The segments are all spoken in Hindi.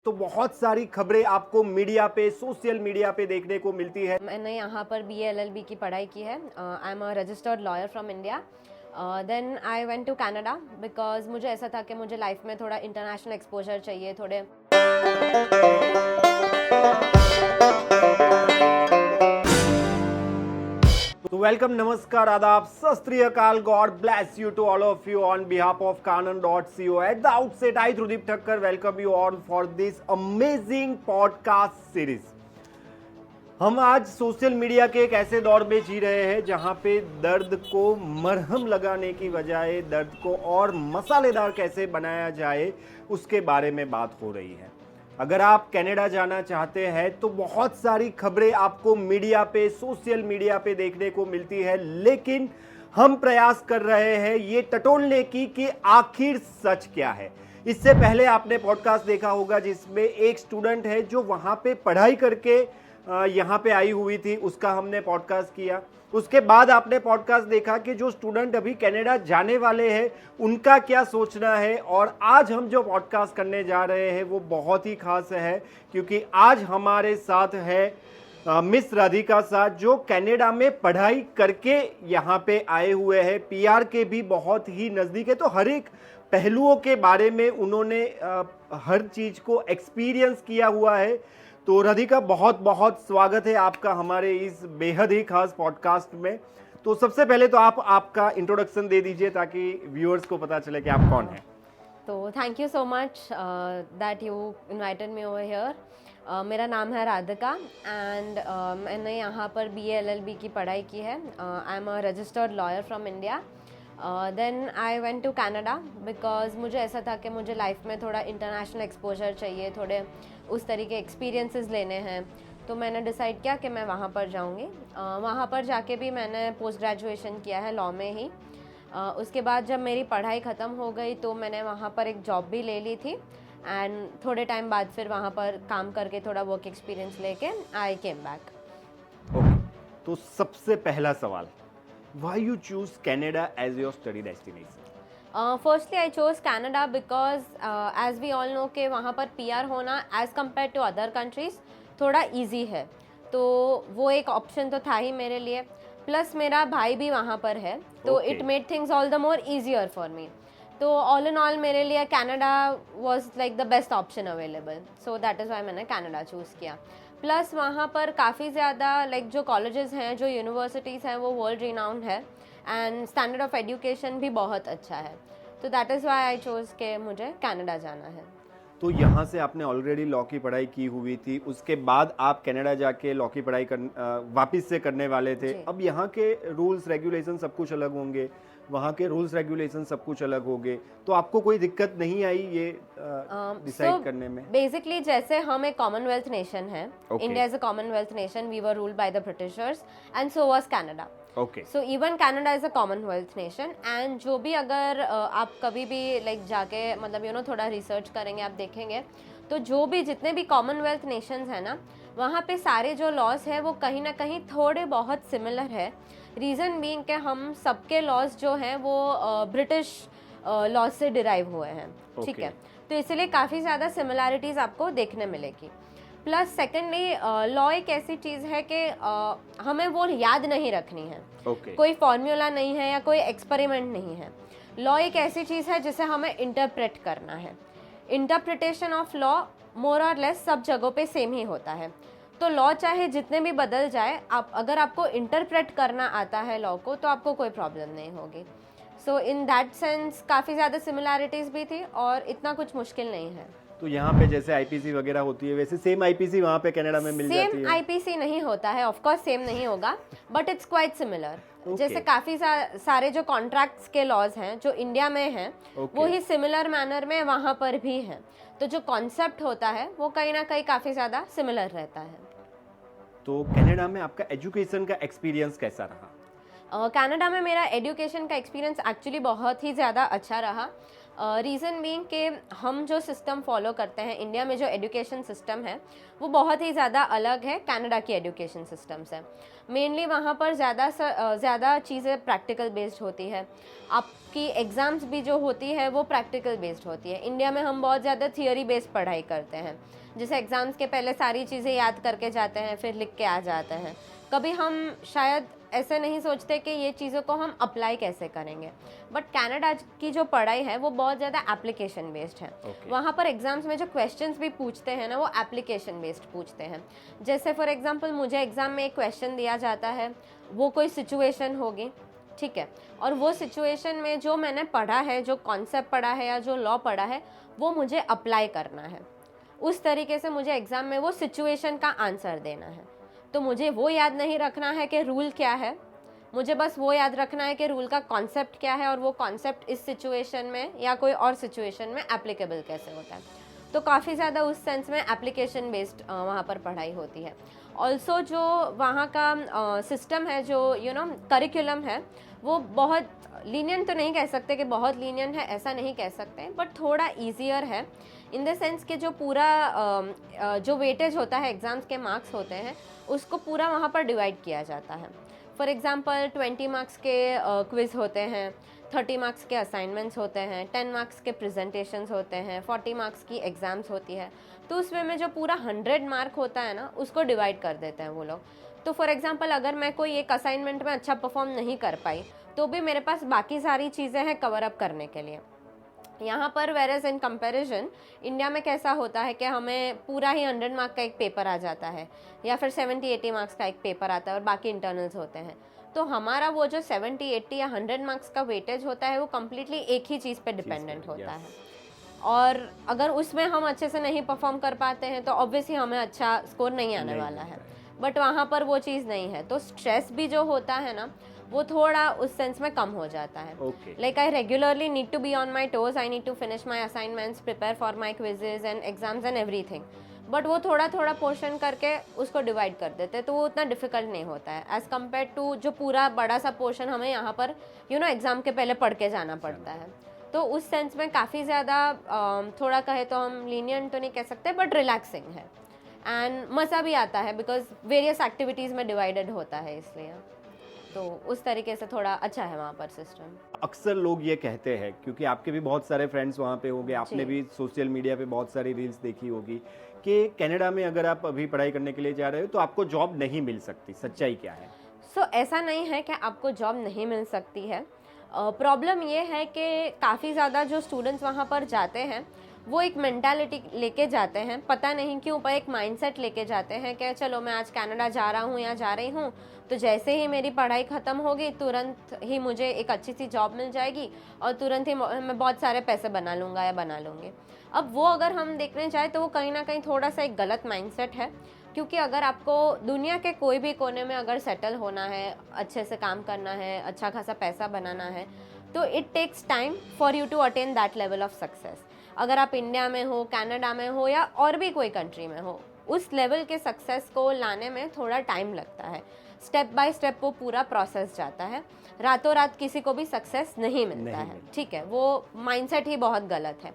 तो बहुत सारी खबरें आपको मीडिया पे, सोशल मीडिया पे देखने को मिलती है। मैंने यहाँ पर BA LLB की पढ़ाई की है। I am a registered lawyer from India. Then I went to Canada because मुझे ऐसा था कि मुझे लाइफ में थोड़ा इंटरनेशनल एक्सपोजर चाहिए, थोड़े तो वेलकम, नमस्कार, आदाब, सत श्री अकाल, God bless you to all of you on behalf of Kanan.co. At the outset, I Trudip Thakkar welcome you all for this amazing podcast series. हम आज सोशल मीडिया के एक ऐसे दौर में जी रहे हैं जहां पे दर्द को मरहम लगाने की बजाय दर्द को और मसालेदार कैसे बनाया जाए उसके बारे में बात हो रही है। अगर आप कनाडा जाना चाहते हैं तो बहुत सारी खबरें आपको मीडिया पे, सोशल मीडिया पे देखने को मिलती है, लेकिन हम प्रयास कर रहे हैं ये टटोलने की कि आखिर सच क्या है। इससे पहले आपने पॉडकास्ट देखा होगा जिसमें एक स्टूडेंट है जो वहां पे पढ़ाई करके यहाँ पे आई हुई थी, उसका हमने पॉडकास्ट किया। उसके बाद आपने पॉडकास्ट देखा कि जो स्टूडेंट अभी कनाडा जाने वाले हैं उनका क्या सोचना है। और आज हम जो पॉडकास्ट करने जा रहे हैं वो बहुत ही खास है क्योंकि आज हमारे साथ है मिस राधिका साथ, जो कनाडा में पढ़ाई करके यहाँ पे आए हुए हैं। PR के भी बहुत ही नज़दीक है, तो हर एक पहलुओं के बारे में उन्होंने हर चीज़ को एक्सपीरियंस किया हुआ है। तो राधिका, बहुत बहुत स्वागत है आपका हमारे इस बेहद ही खास पॉडकास्ट में। तो सबसे पहले तो आप आपका इंट्रोडक्शन दे दीजिए ताकि व्यूअर्स को पता चले कि आप कौन हैं। तो thank you so much that you invited me over here. मेरा नाम है राधिका एंड मैंने यहाँ पर BA LLB की पढ़ाई की है। I am a registered lawyer from India. Then I went to Canada because मुझे ऐसा था कि मुझे लाइफ में थोड़ा इंटरनेशनल एक्सपोजर चाहिए, थोड़े उस तरीके एक्सपीरियंसेस लेने हैं। तो मैंने डिसाइड किया कि मैं वहाँ पर जाऊँगी। वहाँ पर जाके भी मैंने पोस्ट ग्रेजुएशन किया है लॉ में ही। उसके बाद जब मेरी पढ़ाई ख़त्म हो गई तो मैंने वहाँ पर एक जॉब भी ले ली थी एंड थोड़े टाइम बाद फिर वहाँ पर काम करके थोड़ा वर्क एक्सपीरियंस लेके आई केम बैक। ओके, तो सबसे पहला सवाल, why you choose Canada as your study destination? Firstly I chose Canada because as we all know कि वहाँ पर PR होना as compared to other countries थोड़ा इजी है, तो वो एक ऑप्शन तो था ही मेरे लिए। प्लस मेरा भाई भी वहाँ पर है, तो it made things all the more easier for me. तो ऑल इन ऑल मेरे लिए Canada was like the best option available, so that is why मैंने कनाडा चूज़ किया। प्लस वहाँ पर काफ़ी ज़्यादा लाइक जो कॉलेजेस हैं, जो यूनिवर्सिटीज़ हैं, वो वर्ल्ड रिनाउंड है एंड स्टैंडर्ड ऑफ एजुकेशन भी बहुत अच्छा है। तो that is why I chose के मुझे कनाडा जाना है। तो यहाँ से आपने ऑलरेडी लॉ की पढ़ाई की हुई थी, उसके बाद आप कनाडा जाके लॉ की पढ़ाई वापस से करने वाले थे। अब यहाँ के रूल्स रेगुलेशन सब कुछ अलग होंगे, वहाँ के रूल्स रेगुलेशन सब कुछ अलग होंगे, तो आपको कोई दिक्कत नहीं आई ये डिसाइड करने में? बेसिकली जैसे हम एक कॉमनवेल्थ नेशन है, India is a Commonwealth nation, we were ruled by the Britishers and so was Canada. Okay, so even Canada is a Commonwealth nation and जो भी अगर आप कभी भी लाइक जाके मतलब थोड़ा रिसर्च करेंगे, आप देखेंगे तो जो भी जितने भी कॉमनवेल्थ नेशंस हैं ना, वहाँ पे सारे जो लॉज है वो कहीं ना कहीं थोड़े बहुत सिमिलर है। रीज़न बीइंग कि हम सबके लॉज जो हैं वो ब्रिटिश लॉज से डिराइव हुए हैं, ठीक है। तो इसलिए काफ़ी ज़्यादा सिमिलैरिटीज़ आपको देखने मिलेगी। प्लस सेकेंडली लॉ एक ऐसी चीज़ है कि हमें वो याद नहीं रखनी है। कोई फॉर्मूला नहीं है या कोई एक्सपेरिमेंट नहीं है। लॉ एक ऐसी चीज़ है जिसे हमें इंटरप्रेट करना है। इंटरप्रिटेशन ऑफ लॉ मोर और लेस सब जगहों पे सेम ही होता है। तो लॉ चाहे जितने भी बदल जाए, आप अगर आपको इंटरप्रेट करना आता है लॉ को, तो आपको कोई प्रॉब्लम नहीं होगी। सो इन दैट सेंस काफ़ी ज़्यादा सिमिलैरिटीज़ भी थी और इतना कुछ मुश्किल नहीं है। तो यहाँ पे जैसे IPC वगैरह होती है वैसे सेम IPC वहाँ पे कनाडा में मिल जाती है? सेम IPC नहीं होता है, ऑफ कोर्स सेम नहीं होगा, बट इट्स क्वाइट सिमिलर। जैसे काफ़ी सारे जो कॉन्ट्रैक्ट्स के लॉज हैं जो इंडिया में हैं, वो ही सिमिलर मैनर में वहाँ पर भी हैं। तो जो कॉन्सेप्ट होता है वो कहीं ना कहीं काफ़ी ज़्यादा सिमिलर रहता है। तो कनाडा में आपका एजुकेशन का एक्सपीरियंस कैसा रहा? कनाडा में मेरा एजुकेशन का एक्सपीरियंस एक्चुअली बहुत ही ज़्यादा अच्छा रहा। रीज़न बीइंग कि हम जो सिस्टम फॉलो करते हैं, इंडिया में जो एजुकेशन सिस्टम है वो बहुत ही ज़्यादा अलग है कनाडा की एजुकेशन सिस्टम से। मेनली वहाँ पर ज़्यादा चीज़ें प्रैक्टिकल बेस्ड होती है। आप कि एग्ज़ाम्स भी जो होती है वो प्रैक्टिकल बेस्ड होती है। इंडिया में हम बहुत ज़्यादा थियोरी बेस्ड पढ़ाई करते हैं, जैसे एग्ज़ाम्स के पहले सारी चीज़ें याद करके जाते हैं, फिर लिख के आ जाते हैं। कभी हम शायद ऐसे नहीं सोचते कि ये चीज़ों को हम अप्लाई कैसे करेंगे। बट कनाडा की जो पढ़ाई है वो बहुत ज़्यादा एप्लीकेशन बेस्ड है। वहाँ पर एग्ज़ाम्स में जो क्वेश्चंस भी पूछते हैं ना, वो एप्लीकेशन बेस्ड पूछते हैं। जैसे फॉर एग्जांपल मुझे एग्ज़ाम में एक क्वेश्चन दिया जाता है, वो कोई सिचुएशन होगी, ठीक है, और वो सिचुएशन में जो मैंने पढ़ा है, जो कॉन्सेप्ट पढ़ा है या जो लॉ पढ़ा है, वो मुझे अप्लाई करना है। उस तरीके से मुझे एग्ज़ाम में वो सिचुएशन का आंसर देना है। तो मुझे वो याद नहीं रखना है कि रूल क्या है, मुझे बस वो याद रखना है कि रूल का कॉन्सेप्ट क्या है और वो कॉन्सेप्ट इस सिचुएशन में या कोई और सिचुएशन में एप्लीकेबल कैसे होता है। तो काफ़ी ज़्यादा उस सेंस में एप्लीकेशन बेस्ड वहाँ पर पढ़ाई होती है। ऑल्सो जो वहाँ का सिस्टम है, जो करिकुलम है, वो बहुत लीनियंट तो नहीं कह सकते कि बहुत लीनियंट है, ऐसा नहीं कह सकते, बट थोड़ा ईजियर है इन द सेंस कि जो पूरा जो वेटेज होता है, एग्ज़ाम्स के मार्क्स होते हैं, उसको पूरा वहाँ पर डिवाइड किया जाता है। फॉर एग्ज़ाम्पल 20 मार्क्स के क्विज़ होते हैं, 30 मार्क्स के असाइनमेंट्स होते हैं, 10 मार्क्स के प्रेजेंटेशंस होते हैं, 40 मार्क्स की एग्ज़ाम्स होती है। तो उसमें में जो पूरा 100 मार्क होता है ना, उसको डिवाइड कर देते हैं वो लोग। तो फॉर एग्ज़ाम्पल अगर मैं कोई एक असाइनमेंट में अच्छा परफॉर्म नहीं कर पाई, तो भी मेरे पास बाकी सारी चीज़ें हैं कवर अप करने के लिए। यहाँ पर वेरेज इन कंपैरिजन इंडिया में कैसा होता है कि हमें पूरा ही 100 मार्क का एक पेपर आ जाता है, या फिर 70-80 मार्क्स का एक पेपर आता है और बाकी इंटरनल्स होते हैं। तो हमारा वो जो 70-80 या 100 मार्क्स का वेटेज होता है, वो कम्प्लीटली एक ही चीज़ पे डिपेंडेंट होता है। और अगर उसमें हम अच्छे से नहीं परफॉर्म कर पाते हैं तो ऑब्वियसली हमें अच्छा स्कोर नहीं आने वाला है। बट वहाँ पर वो चीज़ नहीं है, तो स्ट्रेस भी जो होता है ना, वो थोड़ा उस सेंस में कम हो जाता है। Like I regularly need to be on my toes, I need to finish my assignments, prepare for my quizzes and exams and everything. But वो थोड़ा थोड़ा पोर्शन करके उसको डिवाइड कर देते हैं, तो वो उतना डिफिकल्ट नहीं होता है एज़ कम्पेयर टू जो पूरा बड़ा सा पोर्शन हमें यहाँ पर एग्ज़ाम के पहले पढ़ के जाना पड़ता है। तो उस सेंस में काफ़ी ज़्यादा थोड़ा कहे तो हम लीनियंट तो नहीं कह सकते, बट रिलैक्सिंग है एंड मज़ा भी आता है बिकॉज वेरियस एक्टिविटीज़ में डिवाइडेड होता है, इसलिए तो उस तरीके से थोड़ा अच्छा है वहाँ पर सिस्टम। अक्सर लोग ये कहते हैं, क्योंकि आपके भी बहुत सारे फ्रेंड्स वहाँ पे होंगे, आपने भी सोशल मीडिया पे बहुत सारी रील्स देखी होगी कि कनाडा में अगर आप अभी पढ़ाई करने के लिए जा रहे हो तो आपको जॉब नहीं मिल सकती। सच्चाई क्या है? ऐसा नहीं है कि आपको जॉब नहीं मिल सकती है। प्रॉब्लम ये है कि काफ़ी ज़्यादा जो स्टूडेंट्स वहाँ पर जाते हैं, वो एक मेंटालिटी लेके जाते हैं, पता नहीं क्यों, पर एक माइंडसेट लेके जाते हैं कि चलो मैं आज कनाडा जा रहा हूँ या जा रही हूँ, तो जैसे ही मेरी पढ़ाई ख़त्म होगी तुरंत ही मुझे एक अच्छी सी जॉब मिल जाएगी और तुरंत ही मैं बहुत सारे पैसे बना लूँगा या बना लूँगी। अब वो अगर हम देखने जाए तो वो कहीं ना कहीं थोड़ा सा एक गलत माइंडसेट है, क्योंकि अगर आपको दुनिया के कोई भी कोने में अगर सेटल होना है, अच्छे से काम करना है, अच्छा खासा पैसा बनाना है, तो it takes time for you to attain that level of success. अगर आप इंडिया में हो, कनाडा में हो या और भी कोई कंट्री में हो, उस लेवल के सक्सेस को लाने में थोड़ा टाइम लगता है। स्टेप बाय स्टेप वो पूरा प्रोसेस जाता है, रातों रात किसी को भी सक्सेस नहीं मिलता है, ठीक है, वो माइंडसेट ही बहुत गलत है।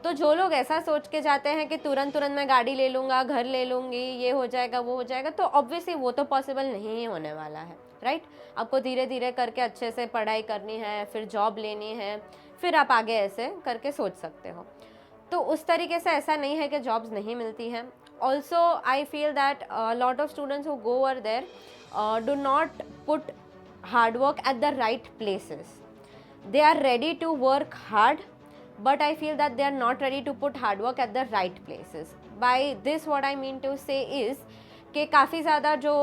तो जो लोग ऐसा सोच के जाते हैं कि तुरंत तुरंत मैं गाड़ी ले लूँगा, घर ले लूँगी, ये हो जाएगा वो हो जाएगा, तो ऑब्वियसली वो तो पॉसिबल नहीं होने वाला है, राइट। आपको धीरे धीरे करके अच्छे से पढ़ाई करनी है, फिर जॉब लेनी है, फिर आप आगे ऐसे करके सोच सकते हो। तो उस तरीके से ऐसा नहीं है कि जॉब्स नहीं मिलती हैं। Also I feel that lot of students who go over there do not put hard work at the right places. They are ready to work hard, but I feel that they are not ready to put hard work at the right places. By this what I mean to say is कि काफ़ी ज़्यादा जो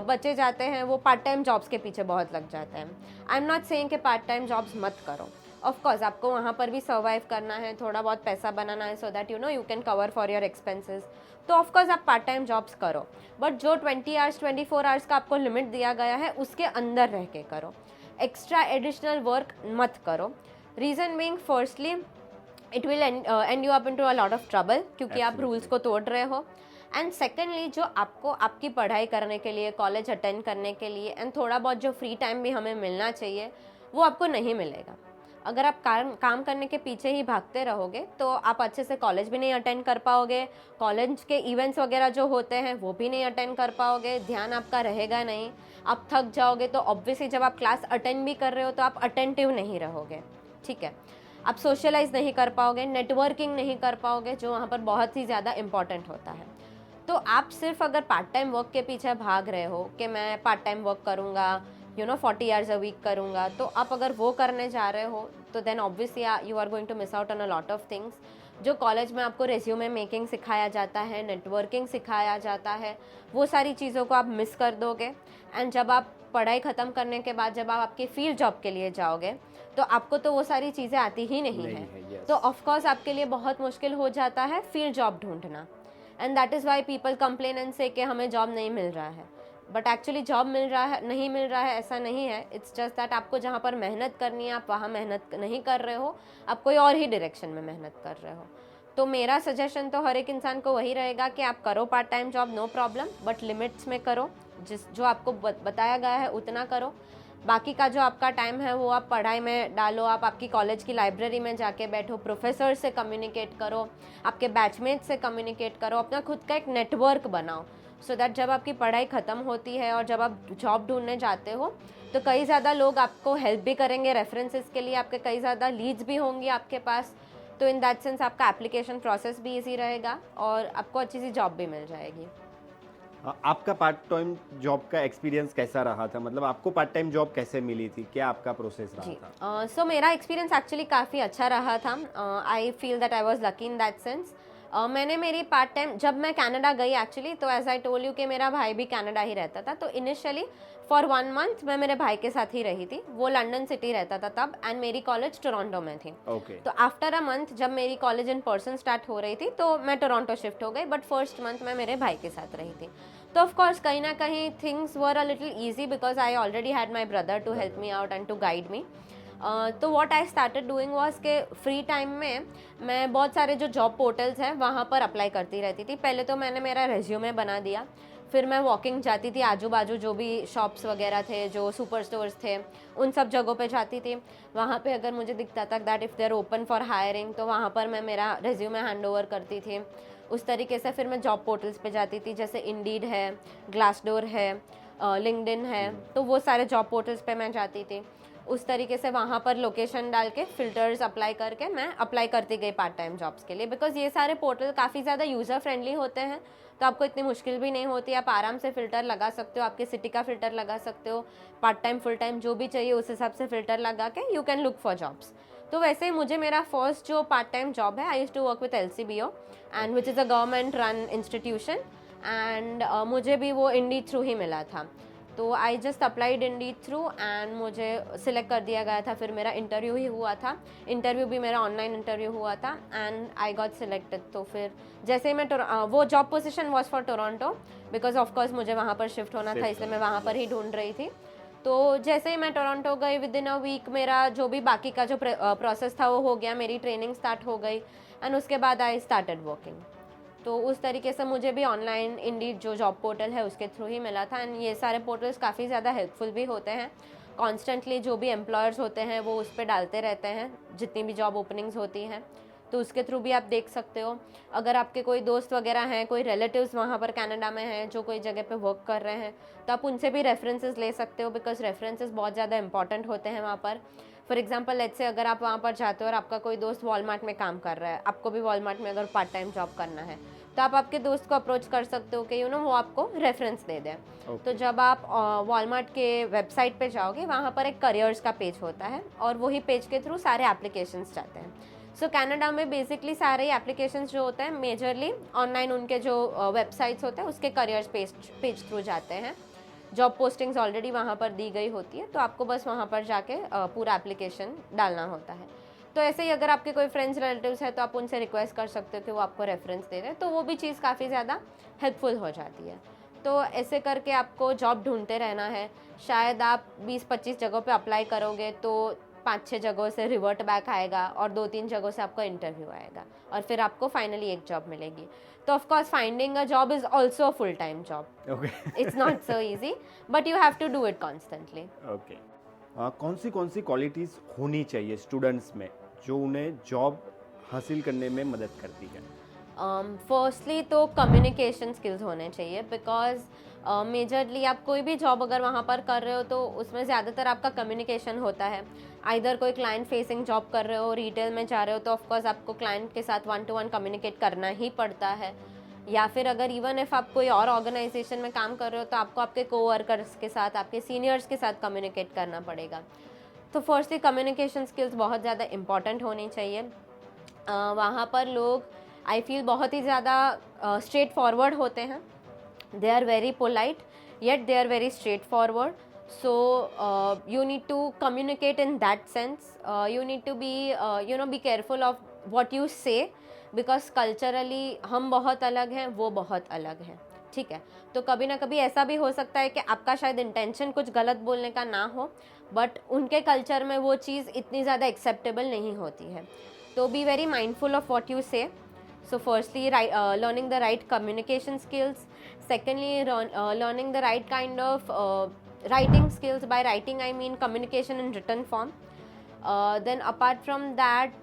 बच्चे जाते हैं वो पार्ट टाइम जॉब्स के पीछे बहुत लग जाते हैं। आई एम नॉट सेइंग कि पार्ट टाइम जॉब्स मत करो, ऑफकोर्स आपको वहाँ पर भी सर्वाइव करना है, थोड़ा बहुत पैसा बनाना है, so that you can cover for your expenses, तो ऑफकोर्स आप पार्ट टाइम जॉब्स करो, बट जो 20 आवर्स 24 आवर्स का आपको लिमिट दिया गया है उसके अंदर रह के करो। एक्स्ट्रा एडिशनल वर्क मत करो। Reason being firstly it will and you up into a lot of trouble, क्योंकि आप रूल्स को तोड़ रहे हो। एंड सेकेंडली जो आपको आपकी पढ़ाई करने के लिए, कॉलेज अटेंड करने के लिए एंड थोड़ा बहुत जो फ्री टाइम भी हमें मिलना चाहिए, वो आपको नहीं मिलेगा। अगर आप काम करने के पीछे ही भागते रहोगे तो आप अच्छे से कॉलेज भी नहीं अटेंड कर पाओगे, कॉलेज के इवेंट्स वगैरह जो होते हैं वो भी नहीं अटेंड कर पाओगे, ध्यान आपका रहेगा नहीं, आप थक जाओगे। तो ऑब्वियसली जब आप क्लास अटेंड भी कर रहे हो तो आप अटेंटिव नहीं रहोगे, ठीक है। आप सोशलाइज नहीं कर पाओगे, नेटवर्किंग नहीं कर पाओगे, जो वहाँ पर बहुत ही ज़्यादा इम्पॉर्टेंट होता है। तो आप सिर्फ अगर पार्ट टाइम वर्क के पीछे भाग रहे हो कि मैं पार्ट टाइम वर्क करूँगा, 40 आवर्स अ वीक करूँगा, तो आप अगर वो करने जा रहे हो तो then obviously you are going to miss out on a lot of things. जो कॉलेज में आपको रेज्यूमे मेकिंग सिखाया जाता है, नेटवर्किंग सिखाया जाता है, वो सारी चीज़ों को आप मिस कर दोगे। एंड जब आप पढ़ाई ख़त्म करने के बाद जब आप आपकी फील्ड जॉब के लिए जाओगे तो आपको तो वो सारी चीज़ें आती ही नहीं है। yes. तो ऑफकोर्स आपके लिए बहुत मुश्किल हो जाता है फील्ड जॉब ढूंढना। And that is why people complain and से कि हमें जॉब नहीं मिल रहा है। बट एक्चुअली जॉब मिल रहा है, नहीं मिल रहा है ऐसा नहीं है। इट्स जस्ट दैट आपको जहाँ पर मेहनत करनी है आप वहाँ मेहनत नहीं कर रहे हो, आप कोई और ही डायरेक्शन में मेहनत कर रहे हो। तो मेरा सजेशन तो हर एक इंसान को वही रहेगा कि आप करो part time job, no problem, but limits में करो। जो आपको बताया गया है उतना करो। बाकी का जो आपका टाइम है वो आप पढ़ाई में डालो, आप आपकी कॉलेज की लाइब्रेरी में जाके बैठो, प्रोफेसर से कम्युनिकेट करो, आपके बैचमेट से कम्युनिकेट करो, अपना खुद का एक नेटवर्क बनाओ, सो दैट जब आपकी पढ़ाई ख़त्म होती है और जब आप जॉब ढूंढने जाते हो तो कई ज़्यादा लोग आपको हेल्प भी करेंगे रेफरेंसेस के लिए, आपके कई ज़्यादा लीड्स भी होंगी आपके पास। तो इन दैट सेंस आपका एप्लीकेशन प्रोसेस भी ईजी रहेगा और आपको अच्छी सी जॉब भी मिल जाएगी। आपका पार्ट टाइम जॉब का एक्सपीरियंस कैसा रहा था? मतलब आपको पार्ट टाइम जॉब कैसे मिली थी, क्या आपका प्रोसेस रहा था? सो मेरा एक्सपीरियंस एक्चुअली काफ़ी अच्छा रहा था। आई feel that I was lucky in that sense. मैंने मेरी पार्ट टाइम, जब मैं कनाडा गई एक्चुअली, तो एज आई टोल्ड यू कि मेरा भाई भी कनाडा ही रहता था, तो इनिशियली फॉर 1 मंथ मैं मेरे भाई के साथ ही रही थी। वो लंदन सिटी रहता था तब, एंड मेरी कॉलेज टोरंटो में थी। तो आफ्टर अ मंथ जब मेरी कॉलेज इन पर्सन स्टार्ट हो रही थी तो मैं टोरंटो शिफ्ट हो गई, बट फर्स्ट मंथ मैं मेरे भाई के साथ रही थी। तो ऑफ कोर्स कहीं ना कहीं things were a little easy because I already had my brother to help me out and to guide me. तो what I started doing was के फ्री टाइम में मैं बहुत सारे जो जॉब पोर्टल्स हैं वहाँ पर अप्लाई करती रहती थी। पहले तो मैंने मेरा रेज्यूमे बना दिया, फिर मैं वॉकिंग जाती थी, आजू बाजू जो भी शॉप्स वगैरह थे, जो सुपर स्टोर्स थे, उन सब जगहों पे जाती थी। वहाँ पे अगर मुझे दिखता था that if they are open for hiring तो वहाँ पर मैं मेरा रेज्यूमे हैंड ओवर करती थी। उस तरीके से फिर मैं जॉब पोर्टल्स पे जाती थी, जैसे इंडीड है, ग्लासडोर है, लिंक्डइन है, तो वो सारे जॉब पोर्टल्स पे मैं जाती थी। उस तरीके से वहाँ पर लोकेशन डाल के फ़िल्टर्स अप्लाई करके मैं अप्लाई करती गई पार्ट टाइम जॉब्स के लिए, बिकॉज ये सारे पोर्टल काफ़ी ज़्यादा यूज़र फ्रेंडली होते हैं, तो आपको इतनी मुश्किल भी नहीं होती। आप आराम से फ़िल्टर लगा सकते हो, आपके सिटी का फ़िल्टर लगा सकते हो, पार्ट टाइम फुल टाइम जो भी चाहिए उस हिसाब से फ़िल्टर लगा के you can look for jobs. तो वैसे ही मुझे मेरा फर्स्ट जो पार्ट टाइम जॉब है, I used to work with LCBO and which is a government run institution, and मुझे भी वो इंडीड थ्रू ही मिला था। तो I just applied Indeed through and मुझे सिलेक्ट कर दिया गया था। फिर मेरा इंटरव्यू ही हुआ था, इंटरव्यू भी मेरा ऑनलाइन इंटरव्यू हुआ था एंड आई गॉट सिलेक्टेड। तो फिर जैसे ही मैं वो job position was for Toronto because of course मुझे वहाँ पर शिफ्ट होना था, इसलिए मैं वहाँ पर ही ढूंढ रही थी। तो जैसे ही मैं टोरंटो गई, विद इन अ वीक मेरा जो भी बाकी का जो प्रोसेस था वो हो गया, मेरी ट्रेनिंग स्टार्ट हो गई एंड उसके बाद आई स्टार्टेड वर्किंग। तो उस तरीके से मुझे भी ऑनलाइन इंडीड जो जॉब पोर्टल है उसके थ्रू ही मिला था। एंड ये सारे पोर्टल्स काफ़ी ज़्यादा हेल्पफुल भी होते हैं। कॉन्स्टेंटली जो भी एम्प्लॉयर्स होते हैं वो उस पर डालते रहते हैं जितनी भी जॉब ओपनिंग्स होती हैं, तो उसके थ्रू भी आप देख सकते हो। अगर आपके कोई दोस्त वगैरह हैं, कोई रिलेटिव्स वहाँ पर कनाडा में हैं जो कोई जगह पे वर्क कर रहे हैं, तो आप उनसे भी रेफरेंसेस ले सकते हो, बिकॉज रेफरेंसेस बहुत ज़्यादा इंपॉर्टेंट होते हैं वहाँ पर। फॉर एग्जाम्पल लेट्स से अगर आप वहाँ पर जाते हो और आपका कोई दोस्त वॉलमार्ट में काम कर रहा है, आपको भी वॉलमार्ट में अगर पार्ट टाइम जॉब करना है, तो आप आपके दोस्त को अप्रोच कर सकते हो कि वो आपको रेफरेंस दे दें। तो जब आप वॉलमार्ट के वेबसाइट पे जाओगे, वहाँ पर एक करियर्स का पेज होता है और वही पेज के थ्रू सारे एप्लीकेशंस जाते हैं। सो कनाडा में बेसिकली सारे एप्लीकेशंस जो होते हैं मेजरली ऑनलाइन उनके जो वेबसाइट्स होते हैं उसके करियर्स पेज थ्रू जाते हैं। जॉब पोस्टिंग्स ऑलरेडी वहाँ पर दी गई होती है, तो आपको बस वहाँ पर जाके पूरा एप्लीकेशन डालना होता है। तो ऐसे ही अगर आपके कोई फ्रेंड्स रिलेटिव्स हैं तो आप उनसे रिक्वेस्ट कर सकते हो कि वो आपको रेफरेंस दे दें, तो वो भी चीज़ काफ़ी ज़्यादा हेल्पफुल हो जाती है। तो ऐसे करके आपको जॉब ढूंढते रहना है। शायद आप 20-25 जगहों पे अप्लाई करोगे तो 5-6 जगहों से रिवर्ट बैक आएगा और 2-3 जगहों से आपको इंटरव्यू आएगा और फिर आपको फाइनली एक जॉब मिलेगी। तो of course finding a job is also a full time job. It's not so easy but you have to do it constantly. Okay, कौन सी क्वालिटीज़ होनी चाहिए स्टूडेंट्स में जो उन्हें जॉब हासिल करने में मदद करती है? फर्स्टली तो कम्युनिकेशन स्किल्स होने चाहिए, बिकॉज मेजरली आप कोई भी जॉब अगर वहाँ पर कर रहे हो तो उसमें ज़्यादातर आपका कम्युनिकेशन होता है. आइदर कोई क्लाइंट फेसिंग जॉब कर रहे हो, रिटेल में जा रहे हो, तो ऑफकोर्स आपको क्लाइंट के साथ 1-to-1 कम्युनिकेट करना ही पड़ता है. या फिर अगर इवन इफ आप कोई और ऑर्गेनाइजेशन में काम कर रहे हो तो आपको आपके कोवर्कर्स के साथ, आपके सीनियर्स के साथ कम्युनिकेट करना पड़ेगा. तो फर्स्टली कम्युनिकेशन स्किल्स बहुत ज़्यादा इम्पॉर्टेंट होनी चाहिए. वहाँ पर लोग आई फील बहुत ही ज़्यादा स्ट्रेट फॉरवर्ड होते हैं. They are very polite yet they are very straightforward. So you need to communicate in that sense. You need to be be careful of what you say, because culturally हम बहुत अलग हैं, वो बहुत अलग हैं. ठीक है, तो कभी ना कभी ऐसा भी हो सकता है कि आपका शायद इंटेंशन कुछ गलत बोलने का ना हो, बट उनके कल्चर में वो चीज़ इतनी ज़्यादा एक्सेप्टेबल नहीं होती है. तो be very mindful of what you से. So firstly, learning the right communication skills. Secondly, learning the right kind of writing skills. By writing, I mean communication in written form. Then apart from that,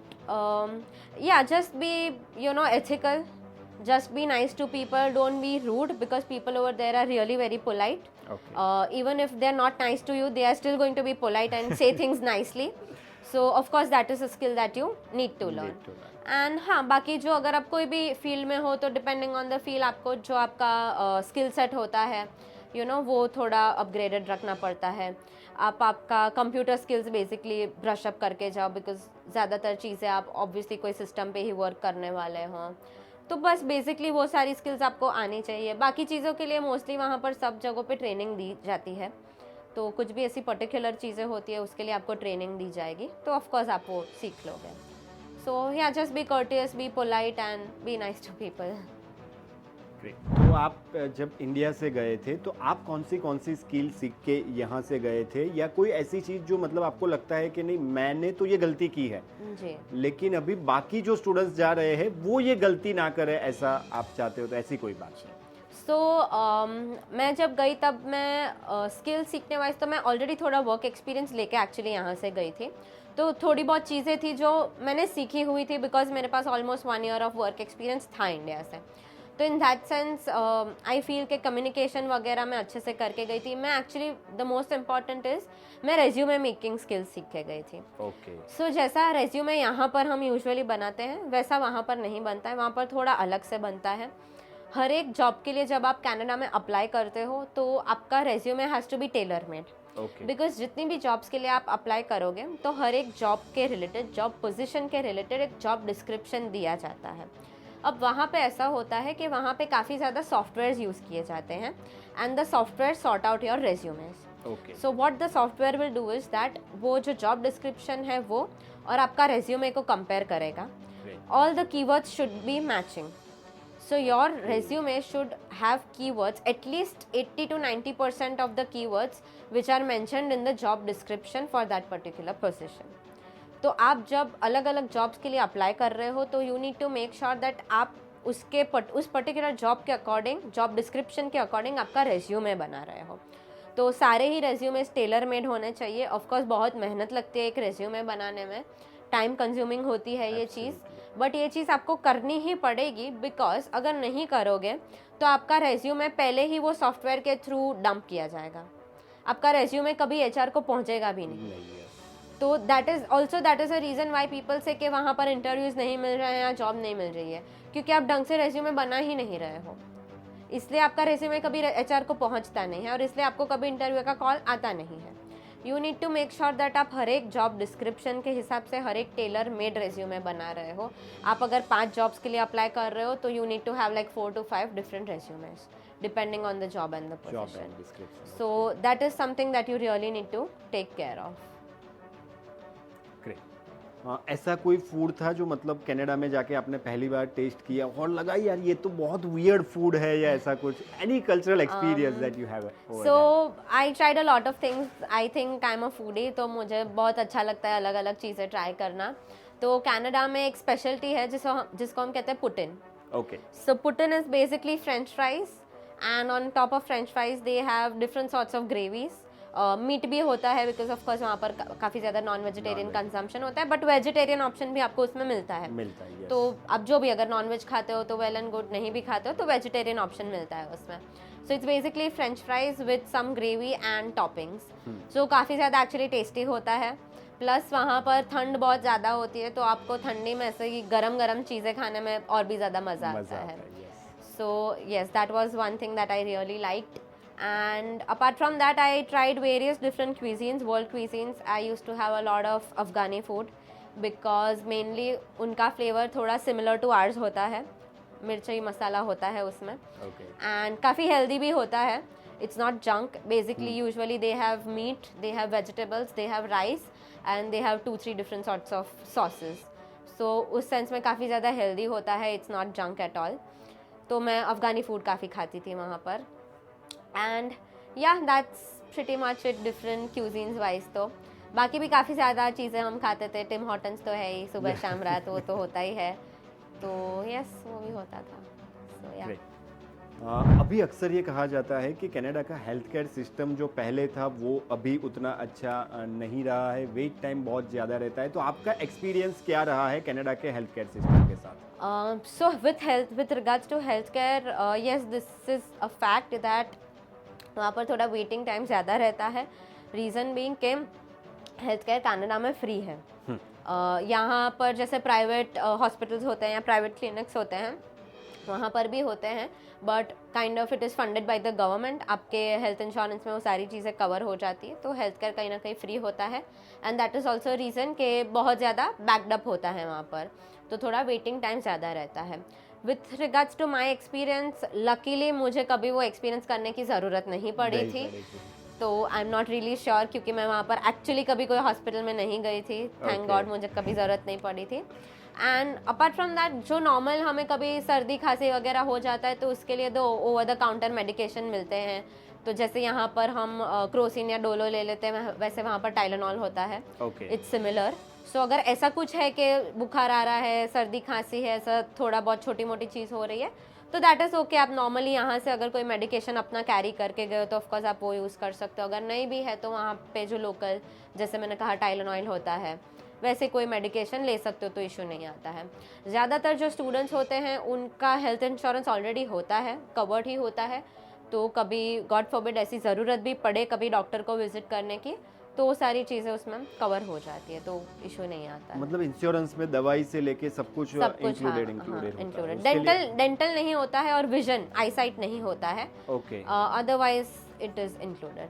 just be, ethical. Just be nice to people. Don't be rude, because people over there are really very polite. Okay. Even if they're not nice to you, they are still going to be polite and say things nicely. So of course that is a skill that you need to learn. And हाँ, बाकी जो अगर आप कोई भी फील्ड में हो तो डिपेंडिंग ऑन द फील्ड आपको जो आपका स्किल सेट होता है वो थोड़ा अपग्रेडेड रखना पड़ता है. आपका computer skills basically brush up करके जाओ, बिकॉज ज़्यादातर चीज़ें आप ऑब्वियसली कोई सिस्टम पे ही वर्क करने वाले हों. तो बस बेसिकली वो सारी स्किल्स आपको आनी चाहिए. बाकी चीज़ों के लिए मोस्टली वहाँ पर सब जगहों पे ट्रेनिंग दी जाती है. तो कुछ भी ऐसी पर्टिकुलर चीज़ें होती है उसके लिए आपको ट्रेनिंग दी जाएगी, तो ऑफकोर्स आप वो सीख लोगे. So yeah, just be courteous, be polite and be nice to people. Great. तो आप जब इंडिया से गए थे तो आप कौन सी स्किल सीख के यहाँ से गए थे, या कोई ऐसी चीज़ जो मतलब आपको लगता है कि नहीं मैंने तो ये गलती की है जी, लेकिन अभी बाकी जो स्टूडेंट्स जा रहे हैं वो ये गलती ना करे, ऐसा आप चाहते हो? तो ऐसी कोई बात है? मैं जब गई तब मैं स्किल सीखने वाइज तो मैं ऑलरेडी थोड़ा वर्क एक्सपीरियंस लेके एक्चुअली यहाँ से गई थी. तो थोड़ी बहुत चीज़ें थी जो मैंने सीखी हुई थी, बिकॉज मेरे पास almost 1 year of work experience था इंडिया से. तो in that sense I feel के कम्युनिकेशन वगैरह मैं अच्छे से करके गई थी. मैं actually the most important is मैं रेज्यूमे मेकिंग स्किल्स सीख के गई थी. ओके. सो जैसा रेज्यूमे यहाँ पर हम यूजुअली बनाते हैं वैसा वहाँ पर नहीं बनता है. वहाँ पर थोड़ा अलग से बनता है. हर एक जॉब के लिए जब आप कनाडा में अप्लाई करते हो तो आपका resume has to be tailor made. Because जितनी भी जॉब्स के लिए आप अप्लाई करोगे तो हर एक जॉब के रिलेटेड, जॉब पोजीशन के रिलेटेड एक जॉब डिस्क्रिप्शन दिया जाता है. अब वहाँ पे ऐसा होता है कि वहाँ पे काफ़ी ज़्यादा सॉफ्टवेयर यूज़ किए जाते हैं and the software sort out your resumes. So what the software will do is that वो जो जॉब डिस्क्रिप्शन है वो और आपका रेज्यूमे को कंपेयर करेगा. All the keywords should be matching. So your resume should have keywords, at least 80 to 90% of the keywords which are mentioned in the job description for that particular position. तो आप जब अलग अलग जॉब्स के लिए अप्लाई कर रहे हो तो you need to make sure that आप उस पर्टिकुलर जॉब के अकॉर्डिंग, जॉब डिस्क्रिप्शन के अकॉर्डिंग आपका रेज्यूमे बना रहे हो. तो सारे ही रेज्यूमेस टेलर मेड होने चाहिए. ऑफकोर्स बहुत मेहनत लगती है एक रेज्यूमे बनाने में, टाइम कंज्यूमिंग होती है ये चीज़, बट ये चीज़ आपको करनी ही पड़ेगी. बिकॉज अगर नहीं करोगे तो आपका रेज्यूमे पहले ही वो सॉफ्टवेयर के थ्रू डंप किया जाएगा. आपका रेज्यूमे कभी एचआर को पहुंचेगा भी नहीं. तो that is a reason why people से कि वहाँ पर इंटरव्यूज़ नहीं मिल रहे हैं या जॉब नहीं मिल रही है, क्योंकि आप ढंग से रेज्यूमे बना ही नहीं रहे हो. इसलिए आपका रेज्यूमे कभी एचआर को पहुँचता नहीं है और इसलिए आपको कभी इंटरव्यू का कॉल आता नहीं है. You need to make sure that आप हर एक जॉब डिस्क्रिप्शन के हिसाब से हर एक टेलर मेड रेज्यूमे बना रहे हो. आप अगर 5 जॉब्स के लिए अप्लाई कर रहे हो तो you need to have like 4 to 5 different resumes depending on the job and the position. So that is something that you really need to take care of. ऐसा कोई फूड था जो मतलब कनाडा में जाके आपने पहली बार टेस्ट किया और लगा यार ये तो बहुत वियर्ड फूड है, या ऐसा कुछ any cultural experience that you have? So I tried a lot of things. I think I am a foodie, तो मुझे बहुत अच्छा लगता है अलग अलग चीज़ें ट्राई करना. तो कनाडा में एक स्पेशलिटी है जिसको हम कहते हैं Putin. Okay. So Putin is basically French fries, and on top of french fries they have different sorts of gravies. Meat भी होता है बिकॉज ऑफ कोर्स वहाँ पर काफ़ी ज़्यादा नॉन वेजिटेरियन कंजम्पशन होता है, बट वेजिटेरियन ऑप्शन भी आपको उसमें मिलता है। yes. तो आप जो भी अगर नॉन वेज खाते हो तो वेल एंड गुड, नहीं भी खाते हो तो वेजिटेरियन ऑप्शन मिलता है उसमें। So it's basically French fries with some gravy and toppings. So काफ़ी ज़्यादा एक्चुअली टेस्टी होता है। प्लस वहाँ पर ठंड बहुत ज़्यादा होती है, तो आपको ठंडी में ऐसे ही गरम गरम चीज़ें खाने में और भी ज़्यादा मज़ा आता है। So yes, that was one thing that I really liked. And apart from that, I tried various different cuisines, world cuisines. I used to have a lot of Afghani food because mainly उनका flavor थोड़ा similar to ours होता है, मिर्ची मसाला होता है उसमें, and काफ़ी healthy भी होता है. It's not junk. Basically, usually they have meat, they have vegetables, they have rice, and they have 2-3 different sorts of sauces. So उस sense में काफ़ी ज़्यादा healthy होता है. It's not junk at all. तो मैं अफ़गानी food काफ़ी खाती थी वहाँ पर. And yeah, that's pretty much it different cuisines wise. तो बाकी भी काफ़ी ज़्यादा चीज़ें हम खाते थे. टिम हॉटन्स तो है ही, सुबह शाम रात वो तो होता ही है. तो यस, वो भी होता था. So yeah. अभी अक्सर ये कहा जाता है कि कनाडा का हेल्थ केयर सिस्टम जो पहले था वो अभी उतना अच्छा नहीं रहा है, वेट टाइम बहुत ज़्यादा रहता है, तो आपका एक्सपीरियंस क्या रहा है कनाडा के हेल्थ केयर सिस्टम के साथ? So with regards to healthcare, yes, this is a fact that वहाँ पर थोड़ा वेटिंग टाइम ज़्यादा रहता है. रीज़न बीइंग कि हेल्थ केयर कनाडा में फ्री है. यहाँ पर जैसे प्राइवेट हॉस्पिटल्स होते हैं या प्राइवेट क्लिनिक्स होते हैं, वहाँ पर भी होते हैं, but kind of it is funded by the government. आपके हेल्थ इंश्योरेंस में वो सारी चीज़ें कवर हो जाती है, तो हेल्थ केयर कहीं ना कहीं फ्री होता है. And that is also reason कि बहुत ज़्यादा बैकडअप होता है वहाँ पर, तो थोड़ा वेटिंग टाइम ज़्यादा रहता है. With regards to my experience, luckily मुझे कभी वो एक्सपीरियंस करने की ज़रूरत नहीं पड़ी थी. तो I am not really sure, क्योंकि मैं वहाँ पर एक्चुअली कभी कोई हॉस्पिटल में नहीं गई थी. थैंक गॉड मुझे कभी ज़रूरत नहीं पड़ी थी. एंड अपार्ट फ्रॉम दैट, जो नॉर्मल हमें कभी सर्दी खांसी वगैरह हो जाता है तो उसके लिए तो ओवर द काउंटर मेडिकेशन मिलते हैं. तो जैसे यहाँ पर हम क्रोसिन या डोलो ले लेते हैं, वैसे वहाँ पर टाइलेनॉल होता है. It's similar. सो अगर ऐसा कुछ है कि बुखार आ रहा है, सर्दी खांसी है, ऐसा थोड़ा बहुत छोटी मोटी चीज़ हो रही है, तो दैट इज़ ओके. आप नॉर्मली यहाँ से अगर कोई मेडिकेशन अपना कैरी करके गए हो तो ऑफकोर्स आप वो यूज़ कर सकते हो. अगर नहीं भी है तो वहाँ पे जो लोकल, जैसे मैंने कहा टाइलेनॉल होता है, वैसे कोई मेडिकेशन ले सकते हो, तो इशू नहीं आता है. ज़्यादातर जो स्टूडेंट्स होते हैं उनका हेल्थ इंश्योरेंस ऑलरेडी होता है, कवर्ड ही होता है. तो कभी गॉड फॉरबिड ऐसी ज़रूरत भी पड़े कभी डॉक्टर को विजिट करने की, तो वो सारी चीज़ें उसमें कवर हो जाती है, तो इशू नहीं आता है. मतलब इंश्योरेंस में दवाई से लेके सब कुछ इंक्लूडेड डेंटल नहीं होता है और विजन आईसाइट नहीं होता है. Otherwise it is included.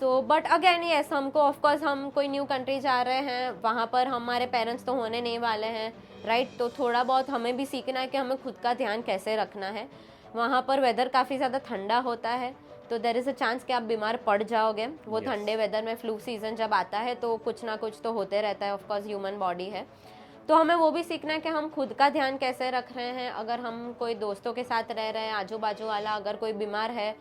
So but again yes, हमको ऑफकोर्स हम कोई न्यू कंट्री जा रहे हैं, वहाँ पर हमारे पेरेंट्स तो होने नहीं वाले हैं, राइट. तो थोड़ा बहुत हमें भी सीखना है कि हमें खुद का ध्यान कैसे रखना है. वहाँ पर वेदर काफ़ी ज़्यादा ठंडा होता है, तो देयर इज़ अ चांस कि आप बीमार पड़ जाओगे. वो ठंडे वेदर में फ्लू सीज़न जब आता है तो कुछ ना कुछ तो होते रहता है, ऑफकोर्स ह्यूमन बॉडी है. तो हमें वो भी सीखना है कि हम खुद का ध्यान कैसे रख रहे हैं. अगर हम कोई दोस्तों के साथ रह रहे हैं, आजू बाजू वाला अगर कोई बीमार है,